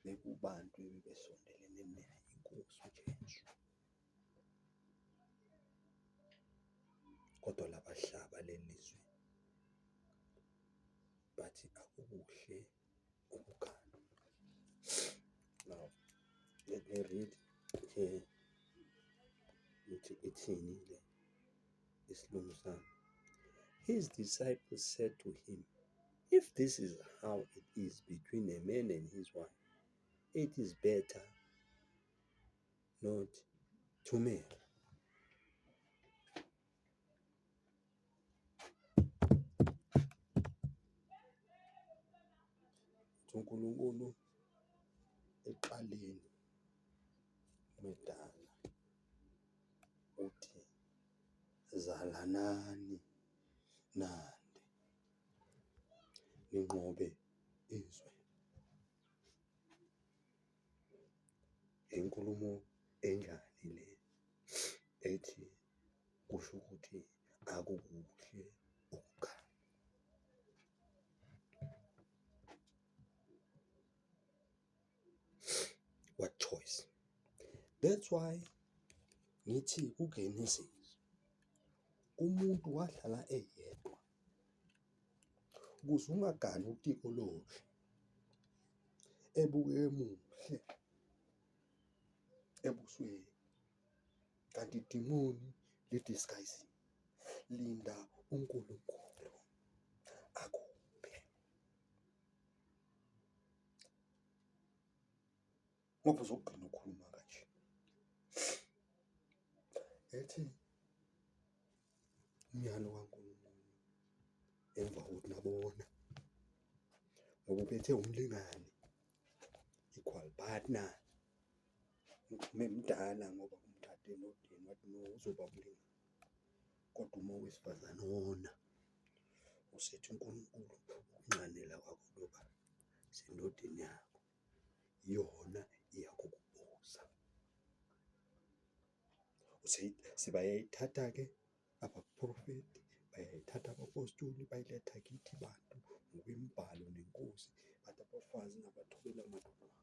bekubantu ebebesondelene naye inkosi uJesu, kodwa labahlaba lelizwe bathi akukuhle ukuganwa. Now, let me read here ukuthi ithini le isilungu sami. His disciples said to him, if this is how it is between a man and his wife, it is better not to marry. uNkulunkulu eqaleni medala uthi zalanani nande ninqobe izwe. Inkulumo enjani le ethi kusho ukuthi akukuhle ukuganwa. What choice? That's why ngithi kuGenesis umuntu wadlala eyedwa ukuze ungagani uTiko loshe ebukeke muhle ebusweni, kanti idimoni lidisguise, linda uNkulunkulu akuphe. Ngoba uzogcina ukhuluma kanje ethi umyalo kaNkulunkulu emva kokuthi nabona ngoba ubethe umlingani, equal partner, memdala ngoba umthathe endodeni wathi no uzoba umlingani, kodwa uma owesifazane wona usethi uNkulunkulu ukunxanela kwakho kuyoba sendodeni yakho, yona iyakukubuza. Sibayayithatha-ke abaprofeti, bayayithatha abapostoli, bayiletha kithi bantu ngokwemibhalo nenkosi, bathi abafazi nabathobela amadodana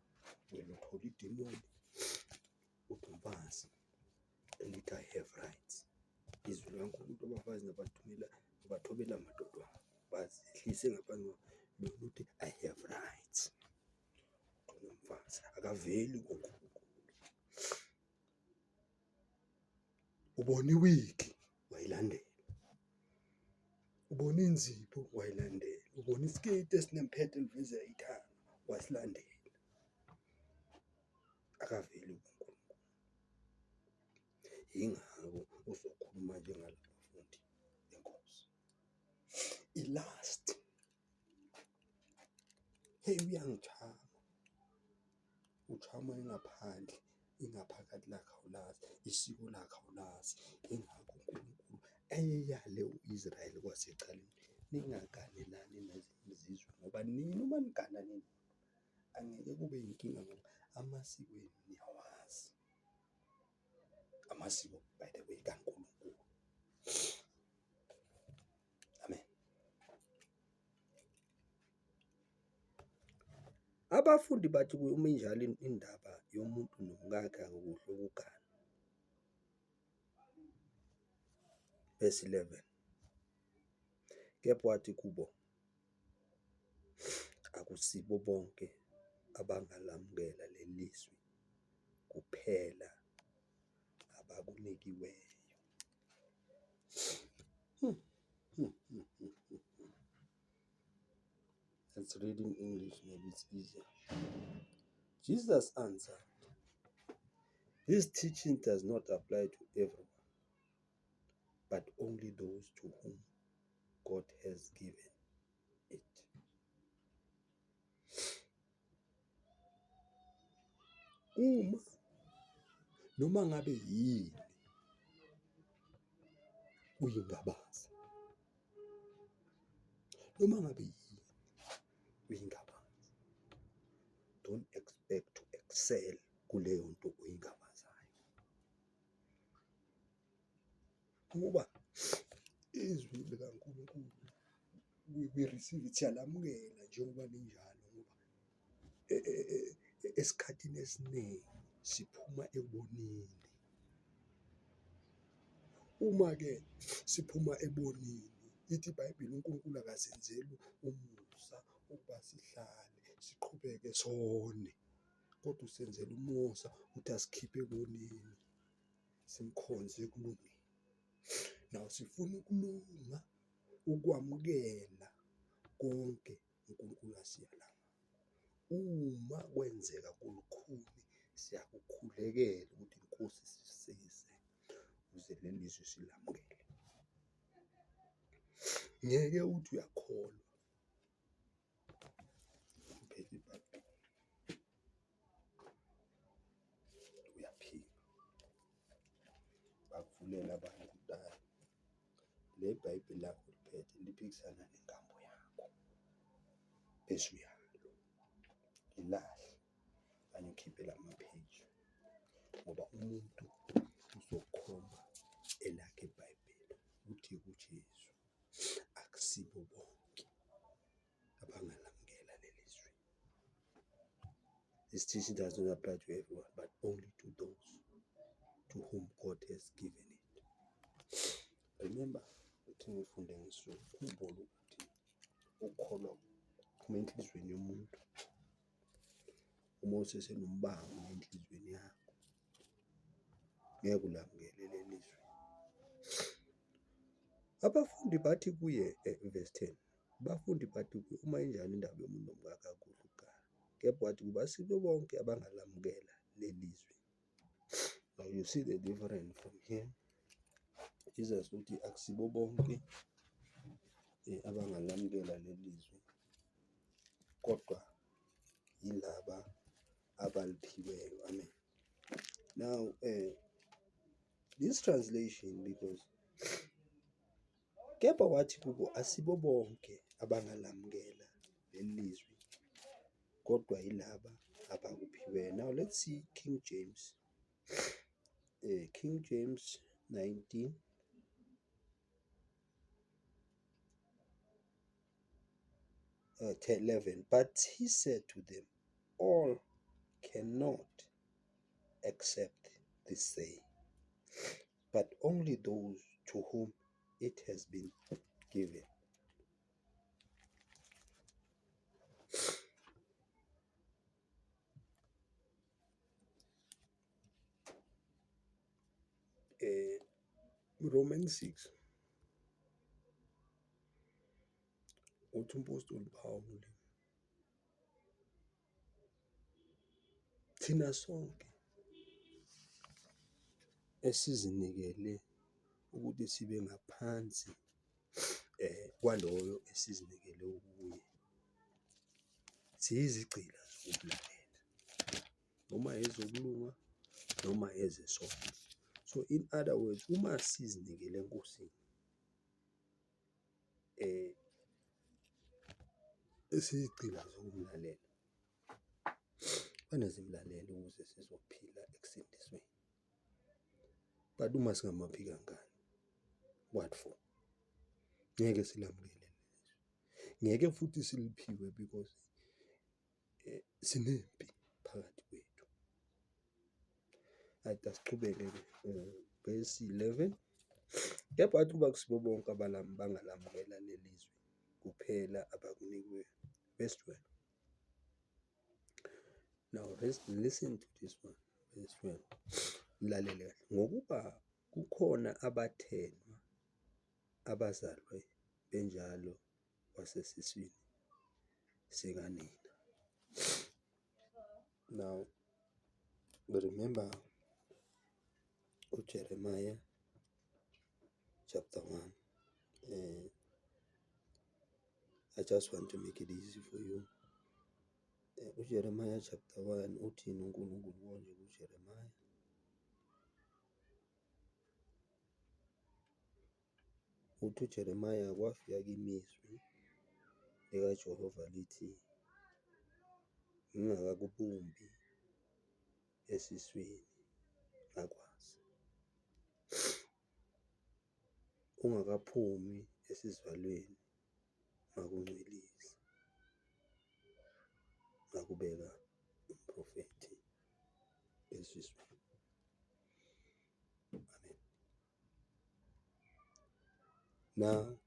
wena uthola idimoni uthi umfazi elithi I have rights. Izwi likaNkulunkulu abafazi nabathobela amadodana bazehlise ngaphansi lona uthi I have rights. Umfazi akaveli kuNkulunkulu. Ubona iwigi wayilandela, ubona inzipho wayilandela, ubona isiketi esinemphetho eliveza ithanga wasilandela. Akaveli kuNkulunkulu. Yingakho uzokhuluma njengalabafundi benkosi. Ilast, hey uyangijama, ujama ingaphandle, ingaphakathi lakhe awulazi, isiko lakhe awulazi. Ingakho uNkulunkulu ayeyale u-Israyeli kwasecaleni, ningaganelani nezinye izizwe ngoba nina uma nigana nini angeke kube yinkinga ngoba amasiko enu niyawazi. Amasiko, by the way, kaNkulunkulu. Amen. Abafundi bathi kuye, uma injalo indaba yomuntu nomkakhe akukuhle ukugana. Verse 11. Kepha wathi kubo, akusibo bonke abangalamukela lelizwi kuphela abakunikiweyo. Let's read in English, maybe it's easier. Jesus answered, this teaching does not apply to everyone, but only those to whom God has given it. Noma ngabe yini uyingabaza, noma ngabe yini uyingabaza, excel kuleyo nto oyingabazayo. Ngoba izwi likaNkulunkulu we-receive, siyalamukela njengoba linjalo, ngoba esikhathini esiningi siphuma ebonini. Uma-ke siphuma ebonini, ithi iBhayibheli uNkulunkulu akasenzeli umusa ukuba sihlale siqhubeke sone, kodwa usenzela umusa ukuthi asikhiphe ebonini simkhonze ekulungeni. Nawu sifuna ukulunga, ukwamukela konke uNkulunkulu asiyala. Uma kwenzeka kulukhuni, siyakukhulekela ukuthi Nkosi sisize ukuze leli lizwi silamukele. Ngeke uthi uyakholwa uphethe iBhayibheli uyaphila. Bakuvulela abantu kudala, le Bhayibheli lakho liphethe liphikisana nenkambo yakho, bese uyalo ilahle okanye ukhiphela amapheji, ngoba umuntu uzokhomba elakhe iBhayibheli uthi kuJesu akusibo bonke abangalamukela leli zwi. This teaching does not apply to everyone, but only to those to whom God has given it. Remember ukuthi ngifunde ngisuku, ukhumbule ukuthi ukukholwa kuphuma enhlizweni yomuntu. Uma usesenombango enhlizweni yakho, ngeke ulamukele leli zwi. Abafundi bathi kuye, verse 10, abafundi bathi kuye, uma injalo indaba yomuntu omngaka kuhle ukugala, kepha wathi kubasibo bonke abangalamukela leli zwi. Now you see the difference from here. Jesus uthi akusibo bonke abangalamukela leli zwi, kodwa yilaba abaliphiweyo. Amen. Now this translation, because kepha wathi kubo asibo bonke abangalamukela leli zwi, kodwa yilaba abakuphiweyo. Now let's see King James. King James 19:11. But he said to them, all cannot accept this saying, but only those to whom it has been given. Romans 6, uthi umpostoli Pawuli, thina sonke esizinikele ukuthi sibe ngaphansi kwaloyo esizinikele kuye, siyizigcila zokumlalela, noma ezokulunga noma ezesono. So in other words, uma sizinikele eNkosini, esiyigcila zokumlalela, fanele simlalele ukuze sizophila ekusindisweni. But uma singamaphi kangani, what for? Ngeke silamukele, ngeke futhi siliphiwe, because sinempi phakathi kwethu. Asiqhubeke verse 11. Kepha wathi kuba kusibo bonke bangalamukela leli zwi kuphela abakunikwe. Verse 12. Now listen to this one. Verse 12. Mlalele kahle. Ngokuba kukhona abathenwa abazalwe benjalo wasesiswini sikanina. Now remember Jeremiah chapter 1. I just want to make it easy for you. Jeremiah chapter 1 uthini uNkulunkulu konje kuJeremiah? Uthi uJeremiah kwafika imizwi likaJehova lithi, ngingakakubumbi esiswini ngakwazi, ungakaphumi esizalweni ngakungcwelisa, ngakubeka umprofethi esiswini. Amen. Na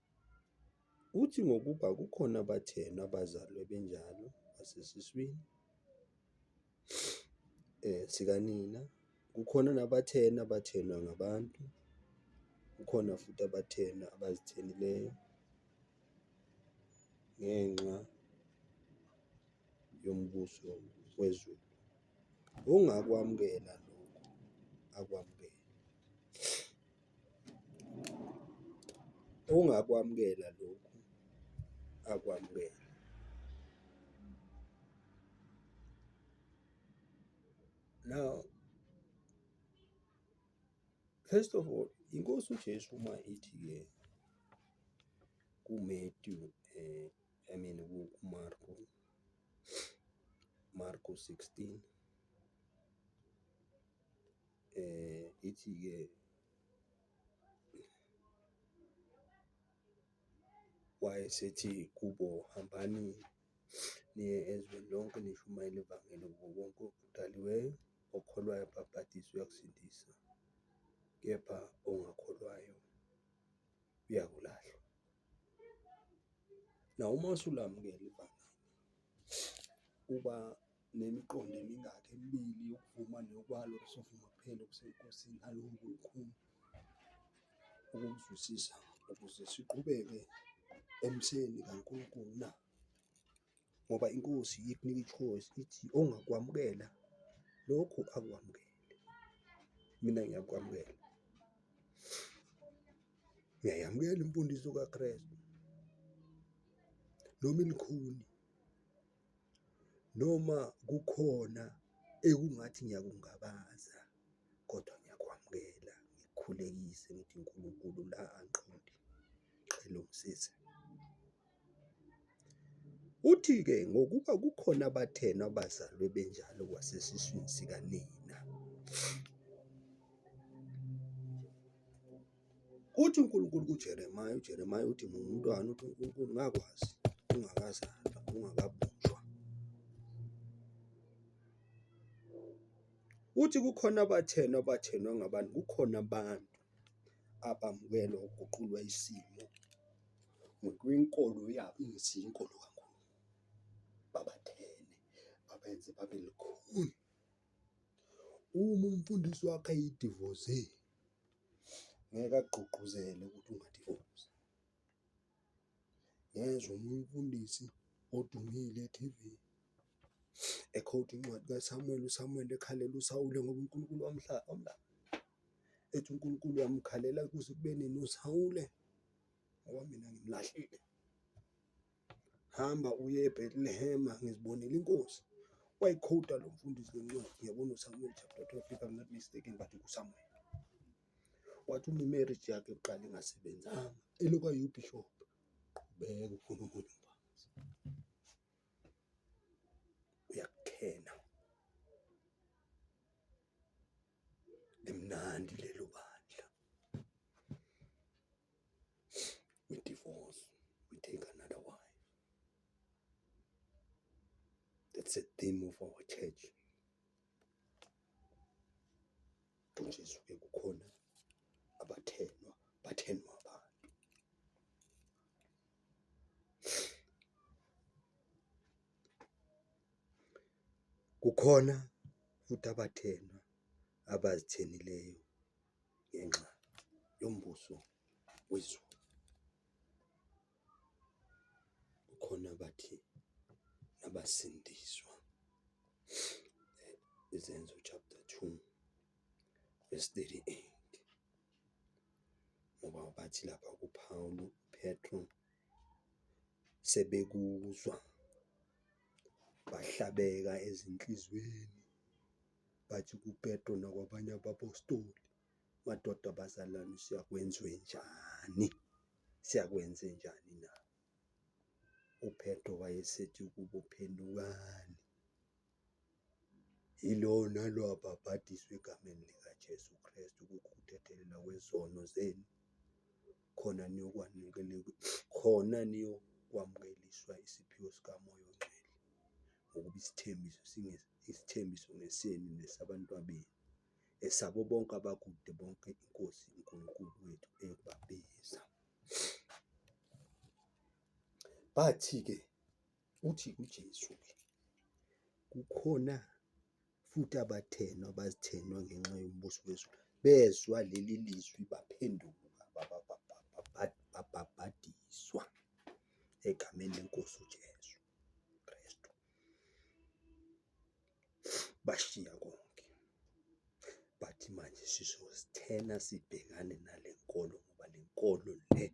uthi ngokuba kukhona abathenwa abazalwe benjalo basesiswini sikanina, kukhona nabathenwa abathenwa ngabantu, kukhona futhi abathenwa abazithenileyo ngenxa yombuso wezulu. Ungakwamukela lokho, akwamukele. Ungakwamukela lokhu, akwamukele. Now, first of all, inkosi uJesu uma ithi-ke kuMatthew Marko 16 ithi-ke wayesethi kubo, hambani niye ezweni lonke nishumayele ivangeli kuwo wonke okudaliweyo, okholwayo abhapathiswe uyakusindisa, kepha ongakholwayo uyakulahlwa. Na uma usulamukela ivangeli, uba nemiqondo emingaki emibili yokuvuma neyokwalo, usuvuma kuphela okusenkosini alowo uNkulunkulu ukuzwisisa ukuze siqhubeke emseni kaNkulunkulu na? Ngoba inkosi ikunika i-choice ithi ongakwamukela lokhu akwamukele. Mina ngiyakwamukela, ngiyayamukela imfundiso kaKristu noma ilikhuni, noma kukhona ekungathi ngiyakungabaza, kodwa ngiyakwamukela, ngikukhulekise ngithi uNkulunkulu la angiqondi, qhela ungisize. Uthi-ke ngokuba kukhona abathenwa abazalwe benjalo kwasesiswini sikanina, uthi uNkulunkulu uJeremiya uthi ngumntwana, uthi uNkulunkulu ngakwazi ungakazalwa, ungakabunjwa. Uthi kukhona abathenwa ngabantu, kukhona abantu abamukelwa uguqulwa isimo ngokwenkolo yabo ingesiyo inkolo kaNkulunkulu, babathene, babenze babe likhuni. Uma umfundisi wakhe eyidivoze, ngeke agqugquzele ukuthi ungadivozi. Ngezwe omunye umfundisi odumile e-TV ekhowuda incwadi kaSamuel, uSamuel ekhalela uSawule ngoba uNkulunkulu wamlahla, ethi uNkulunkulu uyamkhalela kuze kube nini uSawule ngoba mina ngimlahlile. Hamba uye eBhethlehema, ngizibonile inkosi. Wayikhowuda lo mfundisi le ncwadi, ngiyabona uSamuel chapter 12 if I'm not mistaken, but kuSamuel. Wathi uma imarriage yakhe yokuqala ingasebenzanga, elokhu ayubishop, qhubeka ufuna omunye umfazi, uyakukhena. Limnandi lelo bandla. We divorce, we take another wife. That's the theme of our church. UJesu-ke kukhona abathenwa abantu. Kukhona futhi abathenwa abazithenileyo ngenxa yombuso wezulu. Kukhona abathi nabasindiswa. Izenzo chapter 2 verse 38. Ngoba bathi lapha kuPawulu, Petro, sebekuzwa bahlabeka ezinhlizweni, bathi kuPetro nakwabanye abapostoli, madoda bazalwane, siyakwenze njani na? uPetro wayesethi kubo, phendukani yilo nalo abhabhadiswe egameni likaJesu Kristu, ukuthethelela kwezono zenu, khona niyokwamukeliswa isiphiwo sikamoya ongcwele, ukuba isithembiso ngesenu nesabantwabenu, esabo bonke abakude bonke iNkosi uNkulunkulu wethu eyokubabiza. Bathi-ke, uthi uJesu-ke, kukhona futhi abazithenwa ngenxa yombuso wezulu, bezwa leli lizwi baphenduka, babhabhadiswa egameni leNkosi uJesu Kristu, bashiya konke. Bathi manje sizozithena sibhekane nale nkolo, ngoba le nkolo le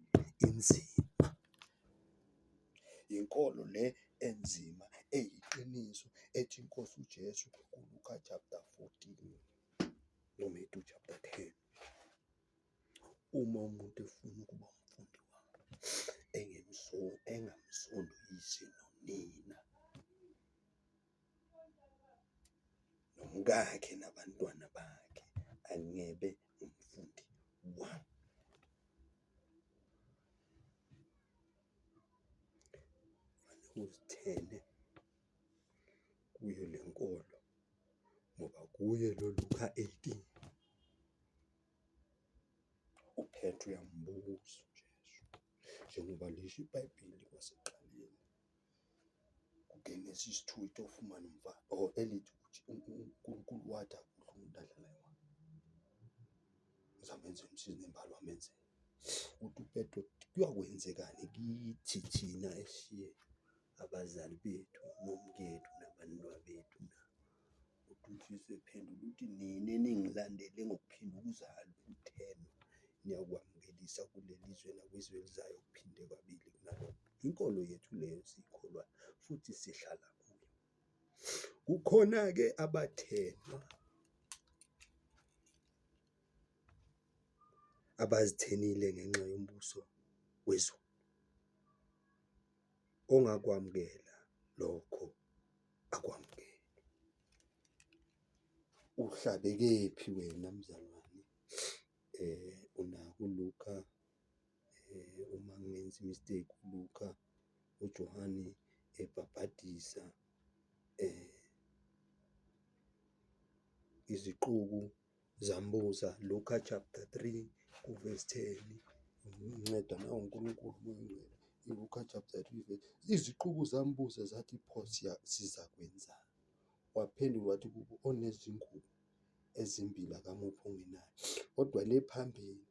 inzima, inkolo le enzima eyiqiniso, ethi iNkosi uJesu kuLuka chapter 14 noMatthew chapter 10. Uma umuntu efuna ukuba umfundi wami, engamsondo yise nonina nomkakhe nabantwana bakhe, angebe umfundi wami. Uzithele kuyo le nkolo, ngoba kuye lo Luka 18 uPetru uyambuza uJesu, njengoba lisho iBhayibheli kwasekuqaleni kuGenesis 2 itofumana umfana elithi uNkulunkulu wathi akudla umuntu adlala yona, uzamenza umsizi nembali wamenzela. Uthi uPetru, kuyakwenzekani kithi thina eshiye abazali bethu nomkethu nabantwabethu na? Uthi uJesu ephendula uthi, nina eningilandele ngokuphinda ukuzala ukuthenwa, niyakwamukelisa kuleli zwe nakwizwe elizayo okuphinde kabili kunalokho. Inkolo yethu leyo siyikholwayo futhi sihlala kuyo. Kukhona-ke abathenwa abazithenile ngenxa yombuso wezulu. Ongakwamukela lokho akwamukele. Uhlabekephi wena mzalwane? Unako uLuka, uma ngenza i-mistake, uLuka uJohane ebhabhadisa iziquku zambuza, Luka chapter 3 ku-verse 10, inceda nawe uNkulunkulu oyingcwele. iLuka chapter 3 verse, iziquku zambuza zathi, pho sizakwenzani? Waphendula wathi kubo, onezingubo ezimbili akamuphi ongenayo. Kodwa le phambili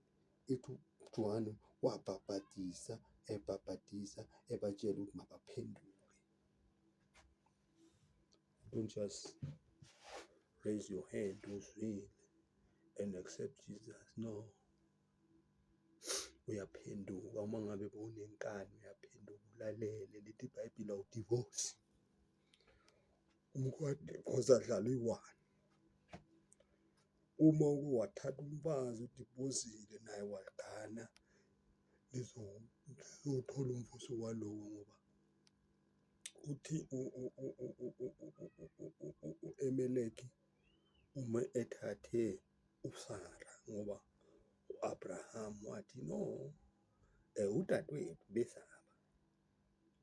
ithi uJohane wabhabhadisa, ebatshela ukuthi mabaphenduke. Don't just raise your hand uzwile and accept Jesus. No. Uyaphenduka uma ngabe bewunenkani, uyaphenduka ulalele. Lithi iBhayibheli awudivosi. Umkadivosi adlala i-1. Uma uke wathatha umfazi udivosile naye wagana, lizothola umvuso walowo, ngoba uthi uEmeleki uma ethathe uSara, ngoba u-Abraham wathi no, udadewethu besaba,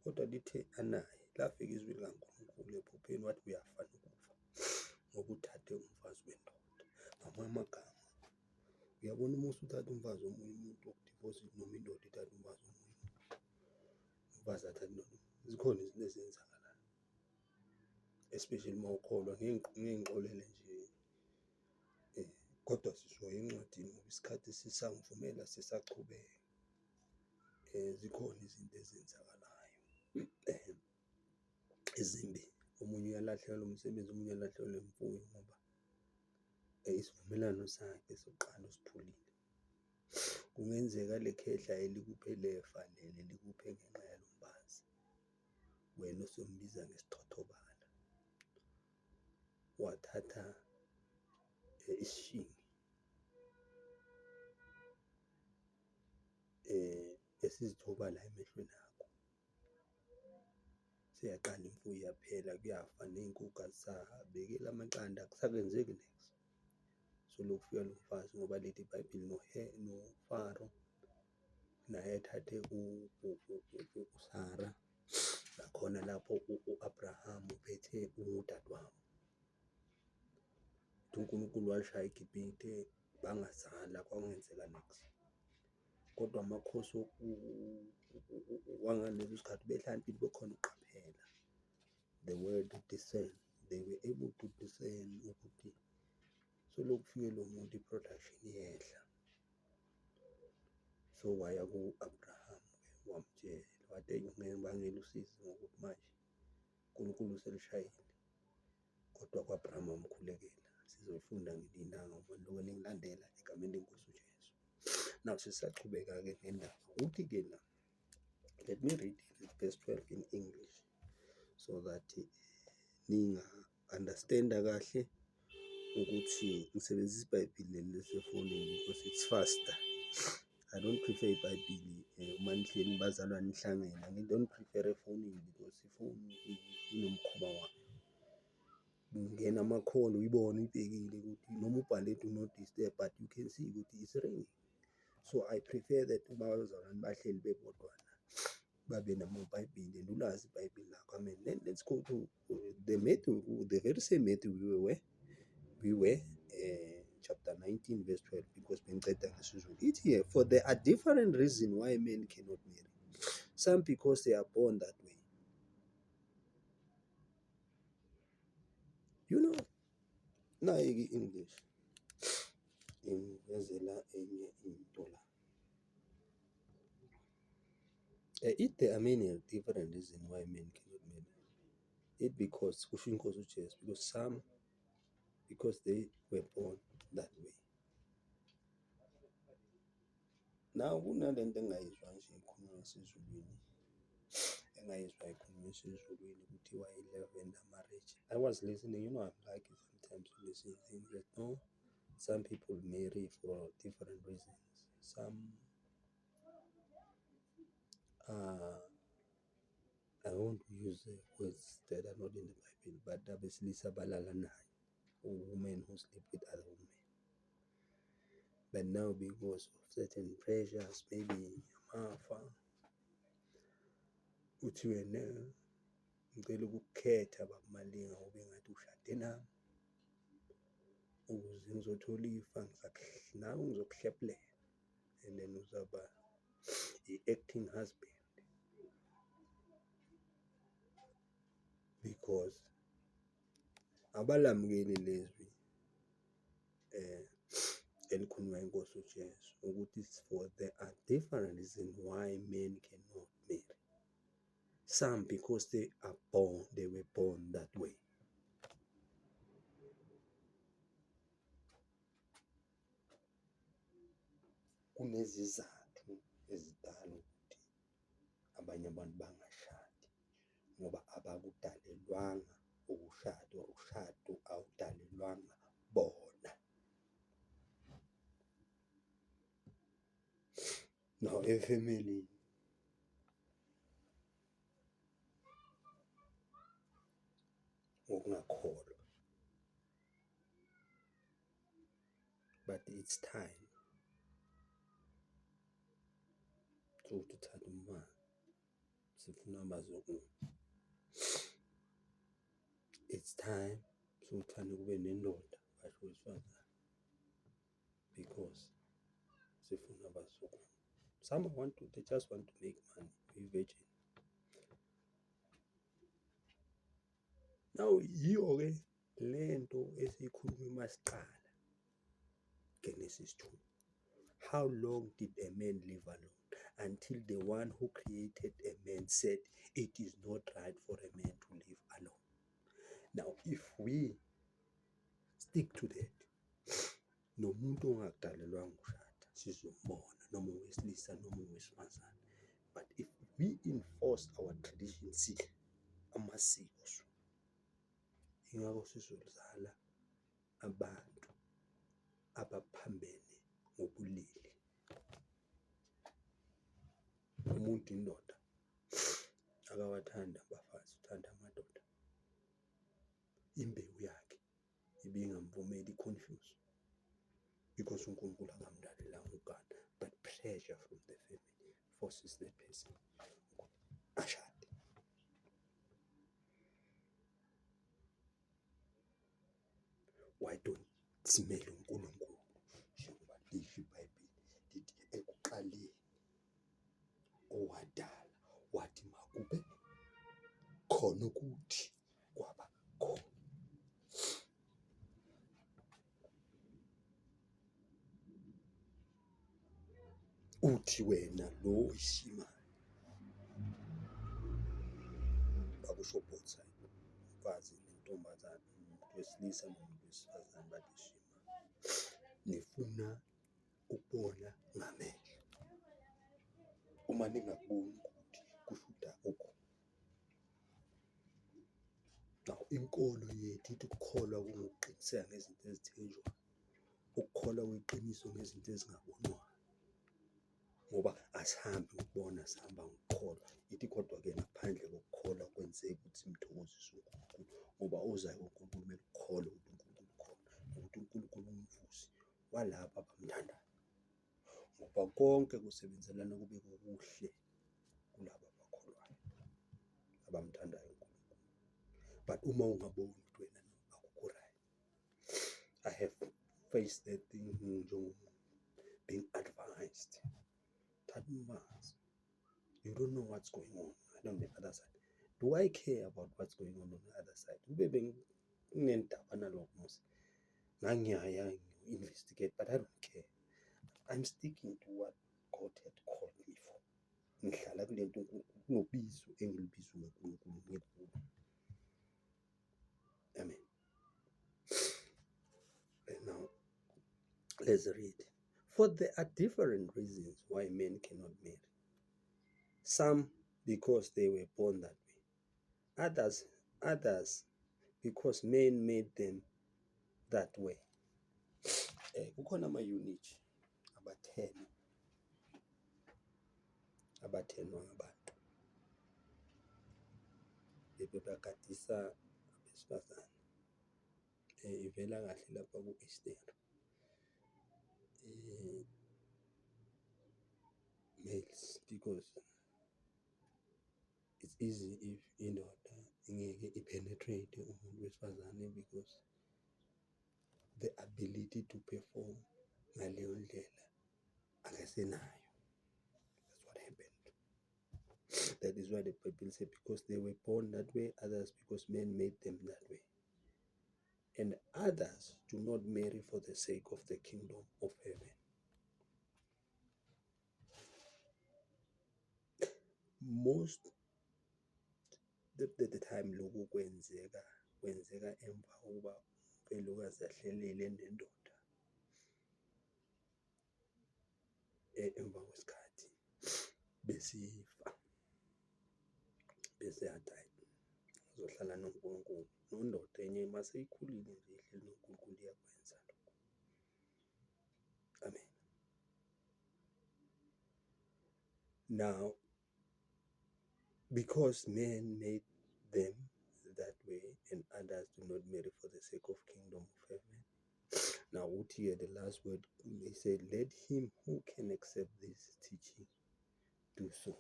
kodwa lithe anaye lafika izwi likaNkulunkulu ephupheni, wathi uyafana ukufa ngoba uthathe umfazi wendoda. Ngamanye amagama, uyabona uma usuthatha umfazi womunye umuntu wokudivosile, noma indoda ithatha umfazi womunye umuntu, umfazi athathe noma, zikhona izinto ezenzakalayo, especially uma ukholwa ngey'nqolele nje, kodwa sishoyo encwadini ngoba isikhathi sisangivumela sisachubeka. Zikhona izinto ezenzakalayo ezimbi. Omunye uyalahlekelwa umsebenzi, omunye uyalahlekelwa imfuyo, ngoba isivumelano sakhe sokuqala usiphulile. Kungenzeka le khehla elikuphe lefa leli likuphe ngenxa yalo mfazi, wena usombiza ngesithothobala, wathatha isishingi esizithoba la emehlweni akho, seyaqala imfuyo iyaphela, kuyafa ney'nkukhu azisabekeli amaqanda, akusakwenzeki next. So lokhu kufika lo mfazi ngoba leli iBhayibheli noFaro naye ethathe uSara, nakhona lapho u-Abraham uphethe udadewabo. uNkulunkulu walishaya iGibhithe, bangazala, kwakungenzeka next. Kodwa amakhosi wangaleso sikhathi behlakaniphile, bekhona ukuqaphela, the word discern, they were able to discern ukuthi so lokhu kufike lo muntu i-production iyehla. So waya ku-Abraham wamtshela wathi ngibangela usizi ngokuthi manje uNkulunkulu uselishayile, kodwa ku-Abraham wamkhulekela. Sizoyifunda ngelinye ilanga uma nilokhu ningilandela egameni leNkosi uJesu. Now sisachubeka-ke ngendaba uthi-ke la, let me read verse 12 in English so that ninga-understanda kahle ukuthi ngisebenzisa iBhayibhili leli lesefonini because it's faster. I don't prefer iBhayibhili uma nihleli nibazalwane nihlangene. I don't prefer efonini because ifoni inomkhuba wayo. Ungena amakholo uyibone uyibhekile ukuthi noma ubhale do not disturb, but you can see ukuthi it's ringing. So I prefer that abazalwane bahleli bebodwana babe namaBhayibhili and ulazi iBhayibhili lakho. Amen. Let's go to the very same Matthew we were chapter 19 verse 12, because bengiceda ngesizulu. It here, for there are different reasons why men cannot marry. Some because they are born that way. You know, nayi English ingezela enye into la. There are many different reasons why men cannot marry. It because kusho iNkosi uJesu, because some, because they were born that way. Now kunalento engayizwa nje ikhulunywa esizulwini, kuthiwa i-love and marriage. I was listening, I'm like sometimes to listen things that no, some people marry for different reasons. Some I won't use words that are not in the Bible, but obviously sabalalana, women who sleep with other women. But now because of certain pressures, maybe amafa, uthi wena ngicela ukukhetha bakumalinga ube ngathi ushade nami ukuze ngizothola ifa, nawe ngizokuhleplela, and then uzaba i-acting husband, because abalamukeli lezwi elikhulunywa iNkosi uJesu ukuthi for there are different reasons why men cannot marry. Some because they were born that way. Kunezizathu ezidala ukuthi abanye abantu bangashadi ngoba abakudalelwanga ukushada. Ushado awudalelwanga bona. Now efamily ngokungakholwa, but it's time ukuthi uthathe umama, sifuna abazukulu. It's time sokuthanda kube nendoda basho wesifazane, because sifuna abazukulu. Some they just want to make money, be virgin. Now yiyo-ke lento esiyikhuluma masiqala Genesis 2. How long did a man live alone? Until the one who created a man said, it is not right for a man to live alone. Now, if we stick to that, nomuntu ongakudalelwanga ukushada sizombona, noma owesilisa noma owesifazane. But if we enforce our traditions, amasiko, ingakho sizozala abantu abaphambene ngobulili. Umuntu indoda akawathanda abafazi, uthanda amadoda. Imbewu yakhe ibingamvumeli i-confuse because uNkulunkulu akamdalelanga ugana, but pressure from the family forces the person ashade. Why don't simele uNkulunkulu njengoba lisho iBhayibheli lithi ekuqaleni owadala wathi makube khona ukuthi kwaba khona. Uthi wena lo oyishimayo, bakusho both sides, umfazi nentombazane, umuntu wesilisa nomuntu wesifazane bayishimayo, nifuna ukubona ngamehlo. Uma ningakuboni ukuthi kushuda ukho. Now inkolo yethu ithi ukukholwa kungukuqiniseka ngezinto ezithenjwayo, ukukholwa kweqiniso ngezinto ezingabonwayo, ngoba asihambi ukubona, sihamba ngokukholwa. Ithi kodwa-ke ngaphandle kokukholwa kwenzeka ukuthi imthokozise uNkulunkulu, ngoba ozayo uNkulunkulu kumele ukukholwe ukuthi uNkulunkulu khona, nokuthi uNkulunkulu umvusi walabo abamthandayo, ngoba konke kusebenzelana kube kukuhle kulabo abakholwayo abamthandayo uNkulunkulu. But uma ungaboni ukuthi wena akukho right, I have faced that thing being advised. You don't know what's going on on the other side. Do I care about what's going on the other side? Investigate, but I don't care. I'm sticking to what God had called me for. Amen. And now let's read. For there are different reasons why men cannot marry. Some because they were born that way. Others because men made them that way. Kukhona ama-unit abathenwa ngabantu bebagadisa abesifazane. Ivela kahle lapha ku-Esther. Males, because it's easy if indoda ingeke ipenetrate umuntu wesifazane because the ability to perform ngaleyo ndlela akasenayo. That's what happened. That is why the Bible said because they were born that way, others because men made them that way. And others do not marry for the sake of the kingdom of heaven. Most the time lokhu kwenzeka emva kokuba umfelokazi ahlelele nendoda emva kwesikhathi besifa bese yadaya uzohlala noNkulunkulu. Nondoda enye mase ikhulile nje ihleli noNkulunkulu iyakwenza lokho. Amen. Now, because men made them that way and others do not marry for the sake of kingdom of heaven. Now, here the last word, they said, let him who can accept this teaching do so.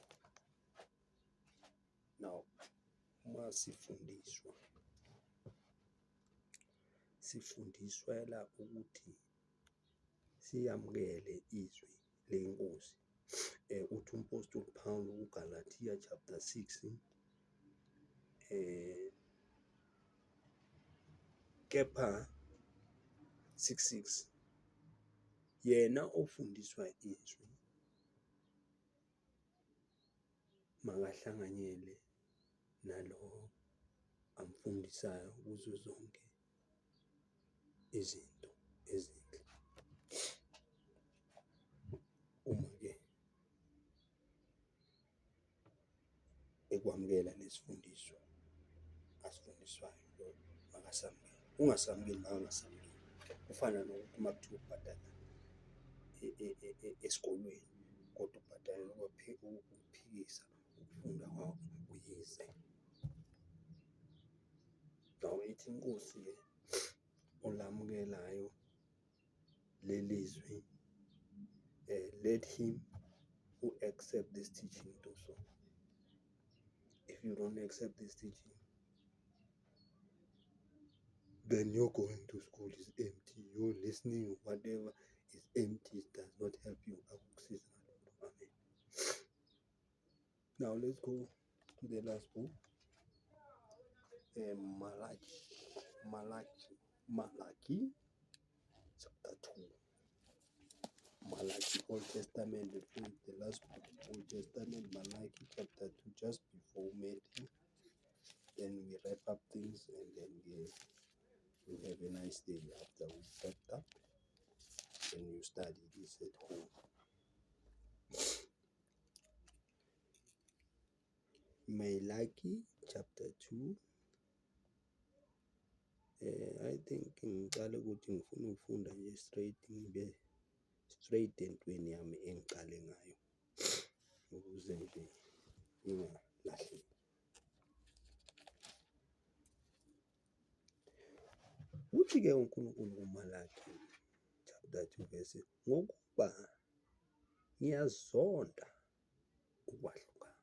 Now, sifundiswela ukuthi siyamukele izwi lenkosi. Uthi umpostoli Paul uGalatia chapter 6, kepha 6:6, yena ofundiswa izwi makahlanganyele nalo amfundisayo kuzo zonke izinto ezinhle. Uma-ke ekwamukela lesifundiswa asifundiswayo makasamukele. Ungasamukeli makangasamukeli. Kufana nokuthi uma kuthiwa ubhadala esikolweni kodwa ubhadalela ukuphikisa ukufunda kwakho yize. Naw ithi inkosi-ke olamukelayo lelizwi, let him who accept this teaching do so. If you don't accept this teaching, then you're going to school is empty. You're listening, whatever is empty, it does not help you. Amen. Now let's go to the last book, Malachi chapter 2. Malachi, Old Testament, the last book, Old Testament, Malachi chapter 2, just before Matthew. Then we wrap up things, and then we have a nice day after we wrapped up. Then you study this at home. Malachi chapter 2. I think ngiqale ukuthi ngifuna ukufunda nje straight entweni yami engiqale ngayo ukuze nje ngingalahleki. Uthi-ke uNkulunkulu kuMalaki chapter 2 verse, ngokuba ngiyazonda ukwahlukana.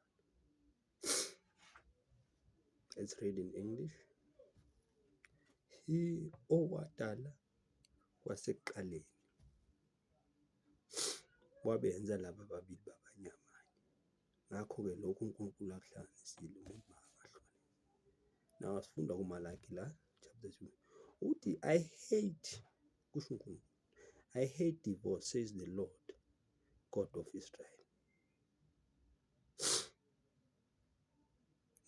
Let's read in English. He owadala kwasekuqaleni wabenza laba babili babanyamanye. Ngakho-ke lokhu uNkulunkulu akuhlanganisile umuntu makahlukane. Now asifunda kuMalaki la chapter 2. Uthi I hate, kusho uNkulunkulu, I hate divorce, says the Lord God of Israel.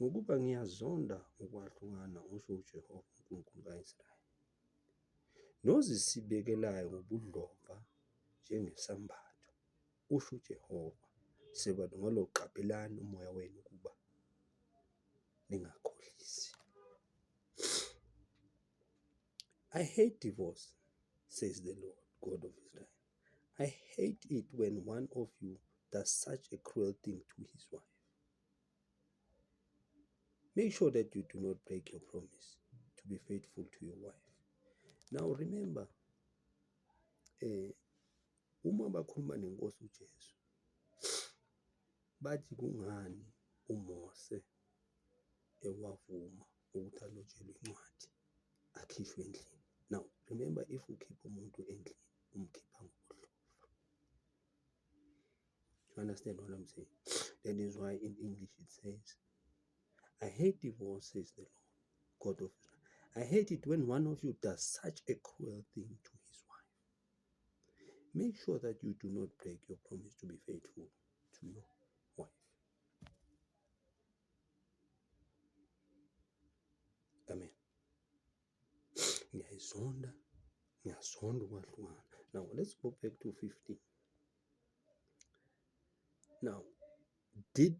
Ngokuba ngiyazonda ukwahlukana, usho uJehova uNkulunkulu ka-Israyeli. Nozisibekelayo ngobudlova njengesambatho, usho uJehova, sebantu ngaloqaphelani umoya wenu ukuba ningakhohlisi. I hate divorce, says the Lord God of Israel. I hate it when one of you does such a cruel thing to his wife. Make sure that you do not break your promise to be faithful to your wife. Now remember, uma bakhuluma nenkosi uJesu, bathi kungani uMose ewavuma ukuthi alotshelwe incwadi akhishwe endlini. Now remember, if ukhipha umuntu endlini, umkhipha ngokudlova. You understand what I'm saying? That is why in English it says, I hate divorce, says the Lord God of Israel. I hate it when one of you does such a cruel thing to his wife. Make sure that you do not break your promise to be faithful to your wife. Amen. Ngiyazonda ukwahlukana. Now let's go back to 15. Now, did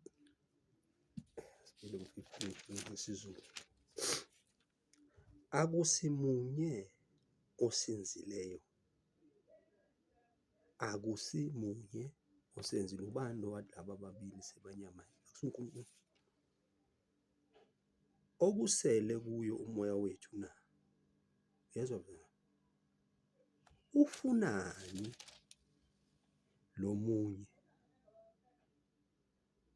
15 isiZulu, akusimunye osinzileyo, akusimunye osenzile. Ubani lo wathi laba babili sebanyamanye? AkusiNkulunkulu. Okusele kuyo umoya wethu na? Yezwa mina. Ufunani lo munye?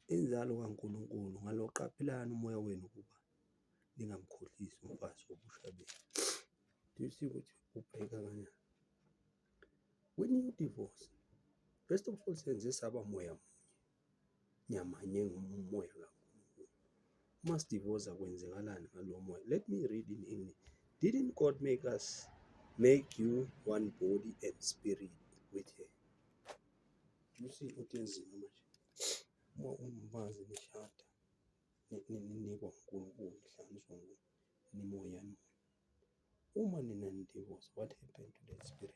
Inzalo kaNkulunkulu ngaloqaphelani umoya wenu ukuba ningamkhohlisi umfazi wobusha benu. Do you see ukuthi ubheka kanjani? When you divorce, first of all senze saba moya munye, nyamanye ngumoya kaNkulunkulu. Uma sidivorce kwenzekalani ngalo moya? Let me read in English. Didn't God make you one body and spirit with her? Do you see ukuthi enzima manje? Uma umfazi nishada, ninikwa uNkulunkulu, nihlanganiswa nimoya munye. Uma nina nidivorce, what happened to that spirit?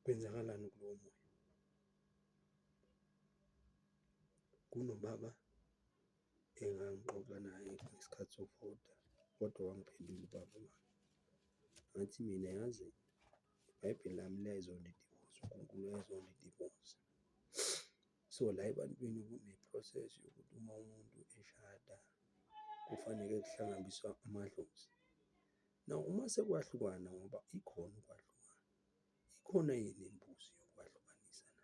Kwenzakalani kulowo moya? Kunobaba engangixoxa naye ngesikhathi sokuvoda, kodwa wangiphendula ubaba wami. Ngathi mina yazi, iBhayibheli lami liyayizona idivorce, uNkulunkulu uyayizona idivorce. So la ebantwini kune-process yokuthi uma umuntu eshada kufanele kuhlangabiswa amadlozi. Now uma sekwahlukana, ngoba ikhona ukwahlukana, ikhona yini imbuzi yokwahlukanisa na?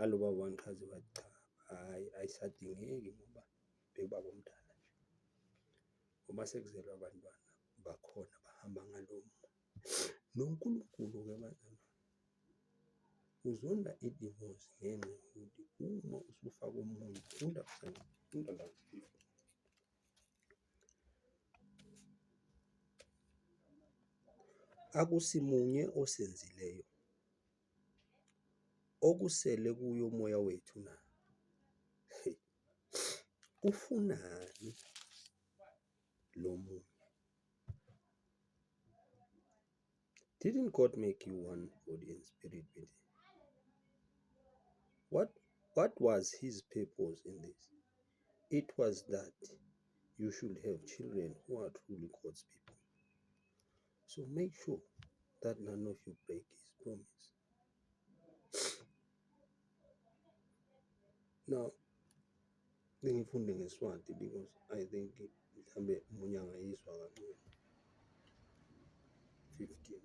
Aloba banqhazi bathi cha, hhayi ayisadingeki ngoba bekubabomdala nje, ngoba sekuzelwe abantwana bakhona bahamba ngalowo moya. NoNkulunkulu-ke bazalwane uzonda idivosi ngenxa yokuthi uma usufaka omunye, funda la 50. Akusimunye osenzileyo, okusele kuyo umoya wethu na? Ufunani lo munye? Didn't God make you one body and spirit with him? What was his purpose in this? It was that you should have children who are truly God's people. So make sure that none of you break his promise. Now, ngifunde ngeSwati because I think mhlambe umunye angayizwa kancane. 15.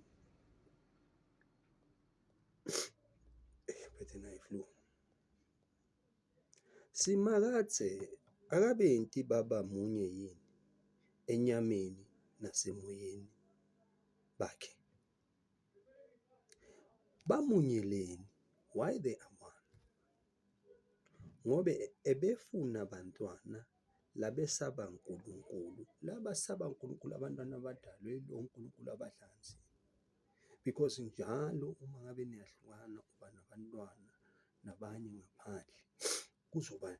Phethe nayi flu. Simakatse akabenti baba munye yini enyameni nasemoyeni bakhe? Bamunyeleni, why they are one? Ngobe ebefuna abantwana labesaba uNkulunkulu, labasaba uNkulunkulu, abantwana abadalwe lo uNkulunkulu abahlanzile. Because njalo uma ngabe niyahlukana uba nabantwana nabanye ngaphandle, kuzoba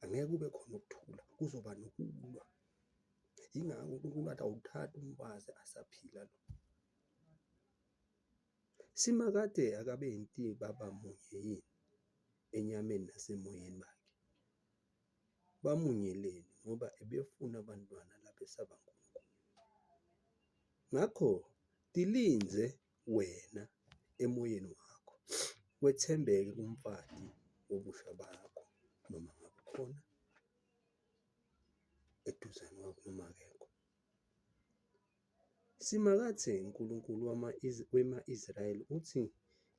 angeke kube khona ukuthula, kuzoba nokulwa. Yingakho uNkulunkulu athi awuthathe umfazi asaphila lo. Simakade akabenti baba munye yini enyameni nasemoyeni bakhe? Bamunyeleni ngoba ebefuna abantwana labesaba uNkulunkulu. Ngakho tilinze wena emoyeni wakho, wethembeke kumfati wobusha bakho, noma ngabe khona eduzane kwakho noma akekho. Simakathe uNkulunkulu wema-Israyeli uthi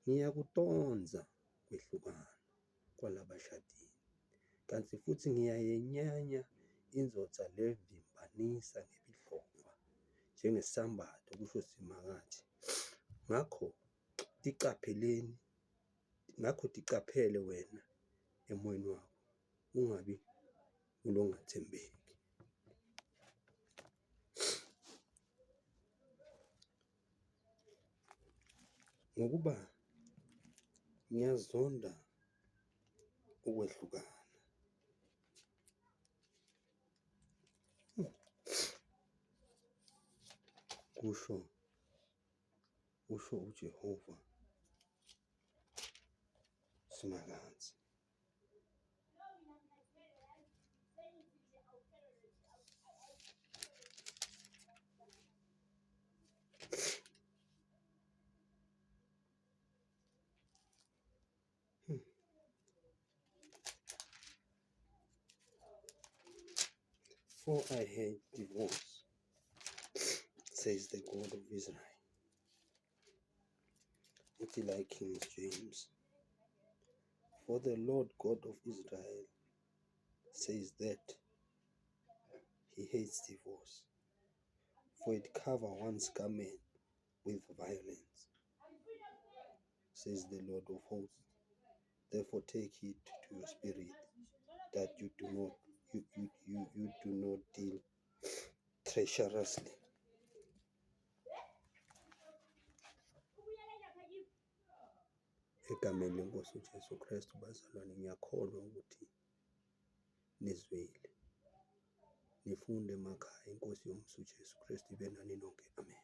ngiyakudonsa kwehlukana kwalabashadile, kanti futhi ngiyayenyanya indvodza levimbanisa ngebidlova njengesambatho, kusho Simakade. Ngakho ticaphele wena emoyeni wakho, ungabi ulongathembeki. Ngokuba ngiyazonda ukwehlukana. Kusho uJehova Simakade. For I hate divorce, says the God of Israel. Uthi like King James, for the Lord God of Israel says that he hates divorce, for it covers one's garment with violence, says the Lord of hosts. Therefore take heed to your spirit that you do not deal treacherously. Egameni lenkosi uJesu Kristu, bazalwane, ngiyakholwa ukuthi nizwile, nifunde emakhaya. Inkosi yomsu uJesu Kristu ibe nani nonke. Amen.